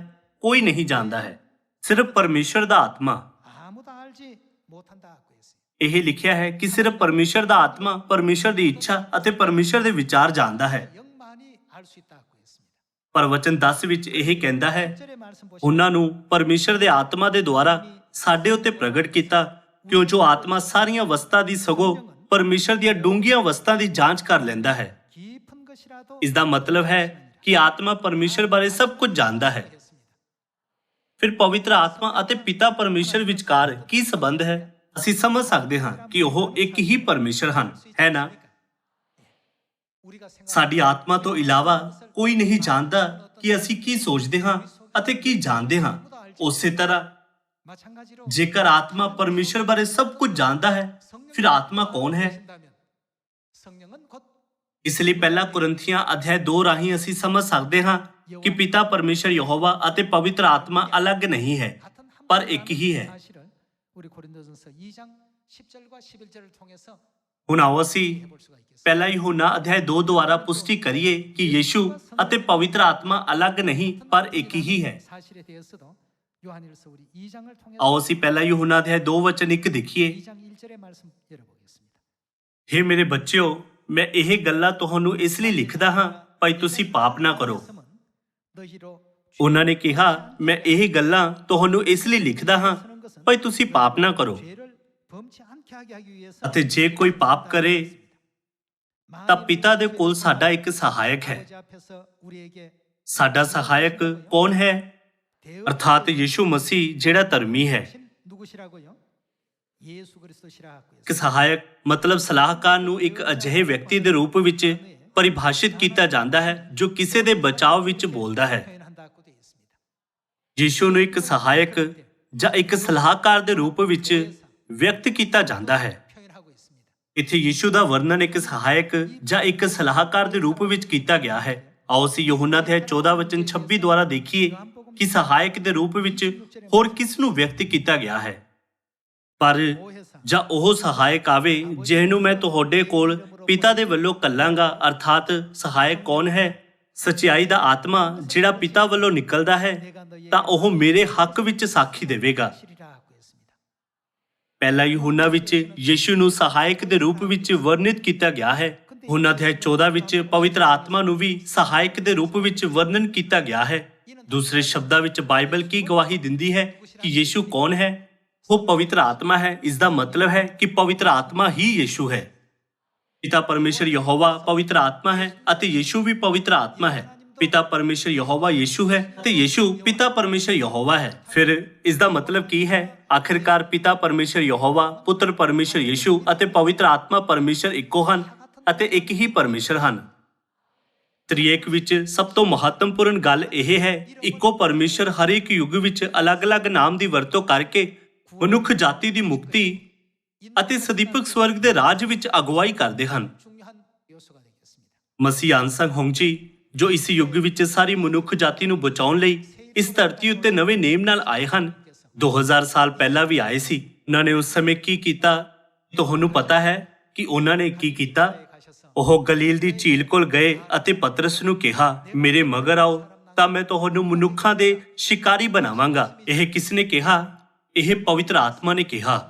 A: ਕੋਈ ਨਹੀਂ ਜਾਣਦਾ ਹੈ, ਸਿਰਫ ਪਰਮੇਸ਼ਰ ਦਾ ਆਤਮਾ।
B: 아무도 알지 못한다고 했어요.
A: ਇਹ ਲਿਖਿਆ ਹੈ ਕਿ ਸਿਰਫ ਪਰਮੇਸ਼ਰ ਦਾ ਆਤਮਾ ਪਰਮੇਸ਼ਰ ਦੀ ਇੱਛਾ ਅਤੇ ਪਰਮੇਸ਼ਰ ਦੇ ਵਿਚਾਰ ਜਾਣਦਾ ਹੈ।
B: 영만이 알 수 있다고 했습니다.
A: ਪਰ ਵਚਨ 10 ਵਿੱਚ ਇਹ ਕਹਿੰਦਾ ਹੈ,
B: 1절의 말씀 보시면
A: ਉਹਨਾਂ ਨੂੰ ਪਰਮੇਸ਼ਰ ਦੇ ਆਤਮਾ ਦੇ ਦੁਆਰਾ ਸਾਡੇ ਉੱਤੇ ਪ੍ਰਗਟ ਕੀਤਾ, ਕਿਉਂ ਜੋ ਆਤਮਾ ਸਾਰੀਆਂ ਵਸਤਾਂ ਦੀ ਸਗੋਂ ਪਰਮੇਸ਼ਰ ਦੀਆਂ ਡੂੰਘੀਆਂ ਵਸਤਾਂ ਦੀ ਜਾਂਚ ਕਰ ਲੈਂਦਾ ਹੈ।
B: 깊은 것이라도
A: ਇਸ ਦਾ ਮਤਲਬ ਹੈ ਕਿ ਆਤਮਾ ਪਰਮੇਸ਼ਰ ਬਾਰੇ ਸਭ ਕੁਝ ਜਾਣਦਾ ਹੈ।
B: 했습니다.
A: ਫਿਰ ਪਵਿੱਤਰ ਆਤਮਾ ਅਤੇ ਪਿਤਾ ਪਰਮੇਸ਼ਰ ਵਿਚਕਾਰ ਕੀ ਸੰਬੰਧ ਹੈ? ਅਸੀਂ ਸਮਝ ਸਕਦੇ ਹਾਂ ਕਿ ਉਹ ਇੱਕ ਹੀ ਪਰਮੇਸ਼ਰ ਹਨ, ਹੈ ਨਾ?
B: 우리가 생각
A: ਸਾਡੀ ਆਤਮਾ ਤੋਂ ਇਲਾਵਾ ਕੋਈ ਨਹੀਂ ਜਾਣਦਾ ਕਿ ਅਸੀਂ ਕੀ ਸੋਚਦੇ ਹਾਂ ਅਤੇ ਕੀ ਜਾਣਦੇ ਹਾਂ। ਉਸੇ ਤਰ੍ਹਾਂ
B: 마찬가지로
A: ਜੇਕਰ ਆਤਮਾ ਪਰਮੇਸ਼ਰ ਬਾਰੇ ਸਭ ਕੁਝ ਜਾਣਦਾ ਹੈ, ਫਿਰ ਆਤਮਾ ਕੌਣ ਹੈ?
B: 성령은 곧
A: ਇਸ ਲਈ ਪਹਿਲਾ ਕੁਰਿੰਥੀਆਂ ਅਧਿਆਇ 2 ਰਾਹੀਂ ਅਸੀਂ ਸਮਝ ਸਕਦੇ ਹਾਂ ਕਿ ਪਿਤਾ ਪਰਮੇਸ਼ਰ ਯਹੋਵਾ ਅਤੇ ਪਵਿੱਤਰ ਆਤਮਾ ਅਲੱਗ ਨਹੀਂ ਹੈ,
B: 같은 한
A: ਪਰ ਇੱਕ ਹੀ ਹੈ।
B: 사실을 우리 고린도전서 2장 10절과 11절을 통해서
A: ਹੁਣ ਆਓ ਅਸੀਂ
B: 해볼 수가 있겠습니다.
A: ਪਹਿਲਾ ਯਹੋਨਾ ਅਧਿਆਇ 2 ਦੁਆਰਾ ਪੁਸ਼ਟੀ ਕਰੀਏ ਕਿ ਯੀਸ਼ੂ ਅਤੇ ਪਵਿੱਤਰ ਆਤਮਾ ਅਲੱਗ ਨਹੀਂ, ਪਰ ਇੱਕ ਹੀ ਹੈ।
B: 사실에 대해서도 요한일서 우리 2장을 통해서
A: ਆਓ ਅਸੀਂ ਪਹਿਲਾ ਯਹੋਨਾ ਅਧਿਆਇ 2 ਵਚਨ 1 ਦੇਖੀਏ।
B: 2장 1절의 말씀 열어보겠습니다.
A: ਹੇ ਮੇਰੇ ਬੱਚਿਓ, ਮੈਂ ਇਹ ਗੱਲਾਂ ਤੁਹਾਨੂੰ ਇਸ ਲਈ ਲਿਖਦਾ ਹਾਂ ਭਾਈ ਤੁਸੀਂ ਪਾਪ ਨਾ ਕਰੋ।
B: 말씀은 너희로
A: ਉਹਨਾਂ ਨੇ ਕਿਹਾ, ਮੈਂ ਇਹ ਗੱਲਾਂ ਤੁਹਾਨੂੰ ਇਸ ਲਈ ਲਿਖਦਾ ਹਾਂ
B: 쓰는 것은
A: ਭਾਈ ਤੁਸੀਂ ਪਾਪ ਨਾ ਕਰੋ।
B: 죄를 범치 않게 하게 하기 위해서
A: ਅਤੇ ਜੇ ਕੋਈ ਪਾਪ ਕਰੇ ਤਾਂ ਪਿਤਾ ਦੇ ਕੋਲ ਸਾਡਾ ਇੱਕ ਸਹਾਇਕ ਹੈ।
B: 아버지 앞에서 우리에게
A: ਸਾਡਾ ਸਹਾਇਕ ਕੌਣ ਹੈ? ਅਰਥਾਤ ਯੀਸ਼ੂ ਮਸੀਹ ਜਿਹੜਾ ਧਰਮੀ ਹੈ।
B: 누구시라고요? 예수 그리스도시라고
A: ਇੱਕ ਸਹਾਇਕ ਮਤਲਬ ਸਲਾਹਕਾਰ ਨੂੰ ਇੱਕ ਅਜਿਹੇ ਵਿਅਕਤੀ ਦੇ ਰੂਪ ਵਿੱਚ ਪਰਿਭਾਸ਼ਿਤ ਕੀਤਾ ਜਾਂਦਾ ਹੈ ਜੋ ਕਿਸੇ ਦੇ ਬਚਾਅ ਵਿੱਚ ਬੋਲਦਾ ਹੈ।
B: 표현한다고 되어 있습니다.
A: ਯੀਸ਼ੂ ਨੂੰ ਇੱਕ ਸਹਾਇਕ ਜਾਂ ਇੱਕ ਸਲਾਹਕਾਰ ਦੇ ਰੂਪ ਵਿੱਚ ਵਿਅਕਤ ਕੀਤਾ ਜਾਂਦਾ ਹੈ।
B: 표현하고 있습니다.
A: ਇੱਥੇ ਯੀਸ਼ੂ ਦਾ ਵਰਣਨ ਇੱਕ ਸਹਾਇਕ ਜਾਂ ਇੱਕ ਸਲਾਹਕਾਰ ਦੇ ਰੂਪ ਵਿੱਚ ਕੀਤਾ ਗਿਆ ਹੈ। ਆਓ ਅਸੀਂ ਯਹੋਨਾ ਦੇ 14 ਵਚਨ 26 ਦੁਆਰਾ ਦੇਖੀਏ ਕਿ ਸਹਾਇਕ ਦੇ ਰੂਪ ਵਿੱਚ ਹੋਰ ਕਿਸ ਨੂੰ ਵਿਅਕਤ ਕੀਤਾ ਗਿਆ ਹੈ। ਪਰ ਜਾਂ ਉਹ ਸਹਾਇਕ ਆਵੇ ਜਿਹਨੂੰ ਮੈਂ ਤੁਹਾਡੇ ਕੋਲ ਪਿਤਾ ਦੇ ਵੱਲੋਂ ਕੱਲਾਂਗਾ। ਅਰਥਾਤ ਸਹਾਇਕ ਕੌਣ ਹੈ? ਸਚਾਈ ਦਾ ਆਤਮਾ ਜਿਹੜਾ ਪਿਤਾ ਵੱਲੋਂ ਨਿਕਲਦਾ ਹੈ, ਤਾਂ ਉਹ ਮੇਰੇ ਹੱਕ ਵਿੱਚ ਸਾਖੀ ਦੇਵੇਗਾ।
B: 시리라고 했습니다.
A: ਪਹਿਲਾ ਯਹੋਨਾ ਵਿੱਚ ਯੀਸ਼ੂ ਨੂੰ ਸਹਾਇਕ ਦੇ ਰੂਪ ਵਿੱਚ ਵਰਣਿਤ ਕੀਤਾ ਗਿਆ ਹੈ। ਯਹੋਨਾ ਅਧਿਆਇ 14 ਵਿੱਚ ਪਵਿੱਤਰ ਆਤਮਾ ਨੂੰ ਵੀ ਸਹਾਇਕ ਦੇ ਰੂਪ ਵਿੱਚ ਵਰਣਨ ਕੀਤਾ ਗਿਆ ਹੈ। ਦੂਸਰੇ ਸ਼ਬਦਾਂ ਵਿੱਚ ਬਾਈਬਲ ਕੀ ਗਵਾਹੀ ਦਿੰਦੀ ਹੈ ਕਿ ਯੀਸ਼ੂ ਕੌਣ ਹੈ? ਉਹ ਪਵਿੱਤਰ ਆਤਮਾ ਹੈ। ਇਸ ਦਾ ਮਤਲਬ ਹੈ ਕਿ ਪਵਿੱਤਰ ਆਤਮਾ ਹੀ ਯੀਸ਼ੂ ਹੈ। ਪਿਤਾ ਪਰਮੇਸ਼ਰ ਯਹੋਵਾ ਪਵਿੱਤਰ ਆਤਮਾ ਹੈ ਅਤੇ ਯੀਸ਼ੂ ਵੀ ਪਵਿੱਤਰ ਆਤਮਾ ਹੈ। ਪਿਤਾ ਪਰਮੇਸ਼ਰ ਯਹੋਵਾ ਯੀਸ਼ੂ ਹੈ ਤੇ ਯੀਸ਼ੂ ਪਿਤਾ ਪਰਮੇਸ਼ਰ ਯਹੋਵਾ ਹੈ। ਫਿਰ ਇਸ ਦਾ ਮਤਲਬ ਕੀ ਹੈ? ਆਖਿਰਕਾਰ ਪਿਤਾ ਪਰਮੇਸ਼ਰ ਯਹੋਵਾ, ਪੁੱਤਰ ਪਰਮੇਸ਼ਰ ਯੀਸ਼ੂ ਅਤੇ ਪਵਿੱਤਰ ਆਤਮਾ ਪਰਮੇਸ਼ਰ ਇੱਕੋ ਹਨ ਅਤੇ ਇੱਕ ਹੀ ਪਰਮੇਸ਼ਰ ਹਨ। ਤ੍ਰਿਏਕ ਵਿੱਚ ਸਭ ਤੋਂ ਮਹੱਤਵਪੂਰਨ ਗੱਲ ਇਹ ਹੈ, ਇੱਕੋ ਪਰਮੇਸ਼ਰ ਹਰੇਕ ਯੁੱਗ ਵਿੱਚ ਅਲੱਗ-ਅਲੱਗ ਨਾਮ ਦੀ ਵਰਤੋਂ ਕਰਕੇ ਮਨੁੱਖ ਜਾਤੀ ਦੀ ਮੁਕਤੀ ਅਤੇ ਸਦੀਪਕ ਸਵਰਗ ਦੇ ਰਾਜ ਵਿੱਚ ਅਗਵਾਈ ਕਰਦੇ ਹਨ।
B: 중요한 요소가 되겠습니다.
A: ਮਸੀਹ ਆਨਸੰਗ ਹੋਂਗਜੀ ਜੋ ਇਸ ਯੁੱਗ ਵਿੱਚ ਸਾਰੀ ਮਨੁੱਖ ਜਾਤੀ ਨੂੰ ਬਚਾਉਣ ਲਈ ਇਸ ਧਰਤੀ ਉੱਤੇ ਨਵੇਂ ਨੇਮ ਨਾਲ ਆਏ ਹਨ। 2000 ਸਾਲ ਪਹਿਲਾਂ ਵੀ ਆਏ ਸੀ। ਉਹਨਾਂ ਨੇ ਉਸ ਸਮੇਂ ਕੀ ਕੀਤਾ? ਤੁਹਾਨੂੰ ਪਤਾ ਹੈ ਕਿ ਉਹਨਾਂ ਨੇ ਕੀ ਕੀਤਾ? ਉਹ ਗਲੀਲ ਦੀ ਝੀਲ ਕੋਲ ਗਏ ਅਤੇ ਪਤਰਸ ਨੂੰ ਕਿਹਾ, ਮੇਰੇ ਮਗਰ ਆਓ ਤਾਂ ਮੈਂ ਤੁਹਾਨੂੰ ਮਨੁੱਖਾਂ ਦੇ ਸ਼ਿਕਾਰੀ ਬਣਾਵਾਂਗਾ। ਇਹ ਕਿਸ ਨੇ ਕਿਹਾ? ਇਹ ਪਵਿੱਤਰ ਆਤਮਾ ਨੇ ਕਿਹਾ।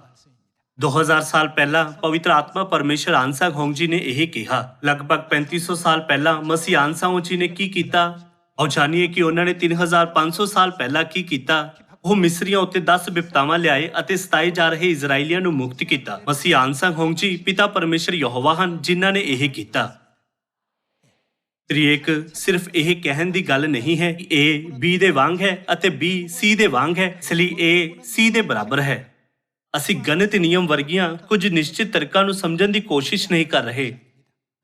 A: 2000 ਸਾਲ ਪਹਿਲਾਂ ਪਵਿੱਤਰ ਆਤਮਾ ਪਰਮੇਸ਼ਰ ਆਨਸੰਗ ਹੋਂਗਜੀ ਨੇ ਇਹ ਕਿਹਾ। ਲਗਭਗ 3500 ਸਾਲ ਪਹਿਲਾਂ ਮਸੀਹ ਆਨਸੰਗ ਹੋਂਗਜੀ ਨੇ ਕੀ ਕੀਤਾ? ਆਓ ਜਾਣੀਏ ਕਿ ਉਹਨਾਂ ਨੇ 3500 ਸਾਲ ਪਹਿਲਾਂ ਕੀ ਕੀਤਾ। ਉਹ ਮਿਸਰੀਆਂ ਉੱਤੇ 10 ਬਿਪਤਾਵਾਂ ਲਿਆਏ ਅਤੇ ਸਤਾਏ ਜਾ ਰਹੇ ਇਜ਼ਰਾਈਲੀਆਂ ਨੂੰ ਮੁਕਤ ਕੀਤਾ। ਮਸੀਹ ਆਨਸੰਗ ਹੋਂਗਜੀ ਪਿਤਾ ਪਰਮੇਸ਼ਰ ਯਹੋਵਾ ਹਨ ਜਿਨ੍ਹਾਂ ਨੇ ਇਹ ਕੀਤਾ। ਤ੍ਰਿਏਕ ਸਿਰਫ ਇਹ ਕਹਿਣ ਦੀ ਗੱਲ ਨਹੀਂ ਹੈ ਕਿ A B ਦੇ ਵਾਂਗ ਹੈ ਅਤੇ B C ਦੇ ਵਾਂਗ ਹੈ, ਇਸ ਲਈ A C ਦੇ ਬਰਾਬਰ ਹੈ। ਅਸੀਂ ਗਣਿਤ ਨਿਯਮ ਵਰਗੀਆਂ ਕੁਝ ਨਿਸ਼ਚਿਤ ਤਰਕਾਂ ਨੂੰ ਸਮਝਣ ਦੀ ਕੋਸ਼ਿਸ਼ ਨਹੀਂ ਕਰ ਰਹੇ।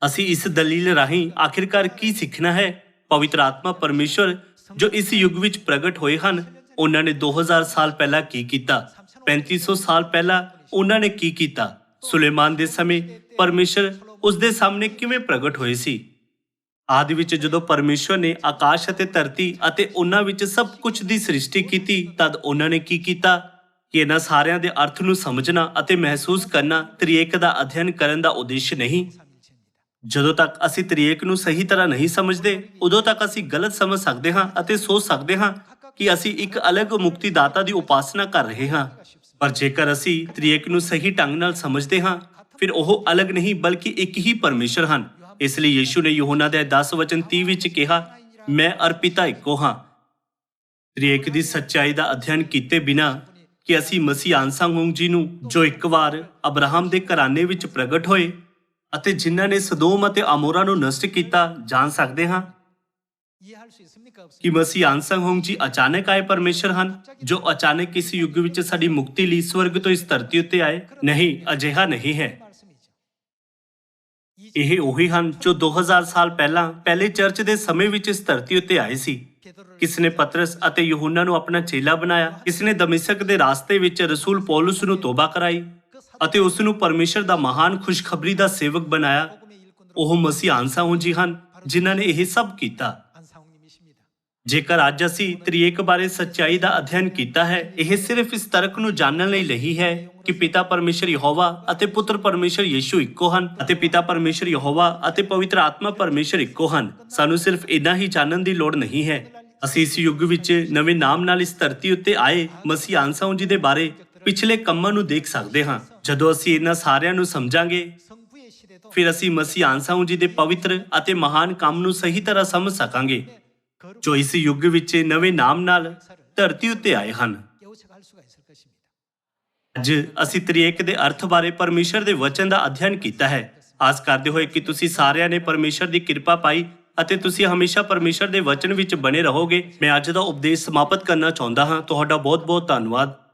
A: ਅਸੀਂ ਇਸ ਦਲੀਲ ਰਾਹੀਂ ਆਖਿਰਕਾਰ ਕੀ ਸਿੱਖਣਾ ਹੈ? ਪਵਿੱਤਰ ਆਤਮਾ ਪਰਮੇਸ਼ਰ ਜੋ ਇਸ ਯੁੱਗ ਵਿੱਚ ਪ੍ਰਗਟ ਹੋਏ ਹਨ, ਉਹਨਾਂ ਨੇ 2000 ਸਾਲ ਪਹਿਲਾਂ ਕੀ ਕੀਤਾ? 3500 ਸਾਲ ਪਹਿਲਾਂ ਉਹਨਾਂ ਨੇ ਕੀ ਕੀਤਾ? ਸੁਲੇਮਾਨ ਦੇ ਸਮੇਂ ਪਰਮੇਸ਼ਰ ਉਸ ਦੇ ਸਾਹਮਣੇ ਕਿਵੇਂ ਪ੍ਰਗਟ ਹੋਏ ਸੀ? ਆਦਿ ਵਿੱਚ ਜਦੋਂ ਪਰਮੇਸ਼ਰ ਨੇ ਆਕਾਸ਼ ਅਤੇ ਧਰਤੀ ਅਤੇ ਉਹਨਾਂ ਵਿੱਚ ਸਭ ਕੁਝ ਦੀ ਸ੍ਰਿਸ਼ਟੀ ਕੀਤੀ, ਤਦ ਉਹਨਾਂ ਨੇ ਕੀ ਕੀਤਾ? ਕਿ ਇਹਨਾਂ ਸਾਰਿਆਂ ਦੇ ਅਰਥ ਨੂੰ ਸਮਝਣਾ ਅਤੇ ਮਹਿਸੂਸ ਕਰਨਾ ਤ੍ਰਿਏਕ ਦਾ ਅਧਿਐਨ ਕਰਨ ਦਾ ਉਦੇਸ਼ ਨਹੀਂ। ਜਦੋਂ ਤੱਕ ਅਸੀਂ ਤ੍ਰਿਏਕ ਨੂੰ ਸਹੀ ਤਰ੍ਹਾਂ ਨਹੀਂ ਸਮਝਦੇ, ਉਦੋਂ ਤੱਕ ਅਸੀਂ ਗਲਤ ਸਮਝ ਸਕਦੇ ਹਾਂ ਅਤੇ ਸੋਚ ਸਕਦੇ ਹਾਂ ਕਿ ਅਸੀਂ ਇੱਕ ਅਲੱਗ ਮੁਕਤੀਦਾਤਾ ਦੀ ਉਪਾਸਨਾ ਕਰ ਰਹੇ ਹਾਂ। ਪਰ ਜੇਕਰ ਅਸੀਂ ਤ੍ਰਿਏਕ ਨੂੰ ਸਹੀ ਢੰਗ ਨਾਲ ਸਮਝਦੇ ਹਾਂ, ਫਿਰ ਉਹ ਅਲੱਗ ਨਹੀਂ ਬਲਕਿ ਇੱਕ ਹੀ ਪਰਮੇਸ਼ਰ ਹਨ। ਇਸ ਲਈ ਯੀਸ਼ੂ ਨੇ ਯਹੋਨਾ ਦੇ 10:30 ਵਿੱਚ ਕਿਹਾ, ਮੈਂ ਅਰ ਪਿਤਾ ਇੱਕੋ ਹਾਂ। ਤ੍ਰਿਏਕ ਦੀ ਸੱਚਾਈ ਦਾ ਅਧਿਐਨ ਕੀਤੇ ਬਿਨਾਂ ਕਿ ਅਸੀਂ ਮਸੀਹ ਆਨਸੰਗ ਹੋਂਗਜੀ ਨੂੰ ਜੋ ਇੱਕ ਵਾਰ ਅਬਰਾਹਮ ਦੇ ਘਰਾਣੇ ਵਿੱਚ ਪ੍ਰਗਟ ਹੋਏ ਅਤੇ ਜਿਨ੍ਹਾਂ ਨੇ ਸਦੋਮ ਅਤੇ ਅਮੋਰਾ ਨੂੰ ਨਸ਼ਟ ਕੀਤਾ, ਜਾਣ ਸਕਦੇ ਹਾਂ
B: 이해할 수 있습니까?
A: ਕਿ ਮਸੀਹ ਆਨਸੰਗ ਹੋਂਗਜੀ ਅਚਾਨਕ ਆਏ ਪਰਮੇਸ਼ਰ ਹਨ ਜੋ ਅਚਾਨਕ ਇਸ ਯੁੱਗ ਵਿੱਚ ਸਾਡੀ ਮੁਕਤੀ ਲਈ ਸਵਰਗ ਤੋਂ ਇਸ ਧਰਤੀ ਉੱਤੇ ਆਏ? ਨਹੀਂ, ਅਜਿਹਾ ਨਹੀਂ ਹੈ। ਇਹ ਉਹੀ ਹਨ ਜੋ 2000 ਸਾਲ ਪਹਿਲਾਂ ਪਹਿਲੇ ਚਰਚ ਦੇ ਸਮੇਂ ਵਿੱਚ ਇਸ ਧਰਤੀ ਉੱਤੇ ਆਏ ਸੀ। ਕਿਸ ਨੇ ਪਤਰਸ ਅਤੇ ਯਹੋਨਾ ਨੂੰ ਆਪਣਾ ਚੇਲਾ ਬਣਾਇਆ? ਕਿਸ ਨੇ ਦਮਿਸ਼ਕ ਦੇ ਰਾਸਤੇ ਵਿੱਚ ਰਸੂਲ ਪੌਲਸ ਨੂੰ ਤੋਬਾ ਕਰਾਈ ਅਤੇ ਉਸ ਨੂੰ ਪਰਮੇਸ਼ਰ ਦਾ ਮਹਾਨ ਖੁਸ਼ਖਬਰੀ ਦਾ ਸੇਵਕ ਬਣਾਇਆ? ਉਹ ਮਸੀਹ ਆਨਸੰਗ ਹੋਂਗਜੀ ਹਨ ਜਿਨ੍ਹਾਂ ਨੇ ਇਹ ਸਭ ਕੀਤਾ। ਜੇਕਰ ਅੱਜ ਅਸੀਂ ਤ੍ਰਿਏਕ ਬਾਰੇ ਸੱਚਾਈ ਦਾ ਅਧਿਐਨ ਕੀਤਾ ਹੈ, ਇਹ ਸਿਰਫ ਇਸ ਤਰਕ ਨੂੰ ਜਾਣਨ ਲਈ ਨਹੀਂ ਹੈ ਕਿ ਪਿਤਾ ਪਰਮੇਸ਼ਰ ਯਹੋਵਾ ਅਤੇ ਪੁੱਤਰ ਪਰਮੇਸ਼ਰ ਯੀਸ਼ੂ ਇੱਕੋ ਹਨ ਅਤੇ ਪਿਤਾ ਪਰਮੇਸ਼ਰ ਯਹੋਵਾ ਅਤੇ ਪਵਿੱਤਰ ਆਤਮਾ ਪਰਮੇਸ਼ਰ ਇੱਕੋ ਹਨ। ਸਾਨੂੰ ਸਿਰਫ ਇੰਨਾ ਹੀ ਜਾਣਨ ਦੀ ਲੋੜ ਨਹੀਂ ਹੈ। ਅਸੀਂ ਇਸ ਯੁੱਗ ਵਿੱਚ ਨਵੇਂ ਨਾਮ ਨਾਲ ਇਸ ਧਰਤੀ ਉੱਤੇ ਆਏ ਮਸੀਹ ਆਨਸੰਗ ਹੋਂਗਜੀ ਦੇ ਬਾਰੇ ਪਿਛਲੇ ਕੰਮਾਂ ਨੂੰ ਦੇਖ ਸਕਦੇ ਹਾਂ। ਜਦੋਂ ਅਸੀਂ ਇਹਨਾਂ ਸਾਰਿਆਂ ਨੂੰ ਸਮਝਾਂਗੇ, ਫਿਰ ਅਸੀਂ ਮਸੀਹ ਆਨਸੰਗ ਹੋਂਗਜੀ ਦੇ ਪਵਿੱਤਰ ਅਤੇ ਮਹਾਨ ਕੰਮ ਨੂੰ ਸਹੀ ਤਰ੍ਹਾਂ ਸਮਝ ਸਕਾਂਗੇ ਜੋ ਇਸ ਯੁੱਗ ਵਿੱਚ ਨਵੇਂ ਨਾਮ ਨਾਲ ਧਰਤੀ ਉੱਤੇ ਆਏ ਹਨ। ਅੱਜ ਅਸੀਂ ਤ੍ਰਿਏਕ ਦੇ ਅਰਥ ਬਾਰੇ ਪਰਮੇਸ਼ਰ ਦੇ ਵਚਨ ਦਾ ਅਧਿਐਨ ਕੀਤਾ ਹੈ। ਆਸ ਕਰਦੇ ਹੋਏ ਕਿ ਤੁਸੀਂ ਸਾਰਿਆਂ ਨੇ ਪਰਮੇਸ਼ਰ ਦੀ ਕਿਰਪਾ ਪਾਈ ਅਤੇ ਤੁਸੀਂ ਹਮੇਸ਼ਾ ਪਰਮੇਸ਼ਰ ਦੇ ਵਚਨ ਵਿੱਚ ਬਣੇ ਰਹੋਗੇ। ਮੈਂ ਅੱਜ ਦਾ ਉਪਦੇਸ਼ ਸਮਾਪਤ ਕਰਨਾ ਚਾਹੁੰਦਾ ਹਾਂ। ਤੁਹਾਡਾ ਬਹੁਤ ਬਹੁਤ ਧੰਨਵਾਦ।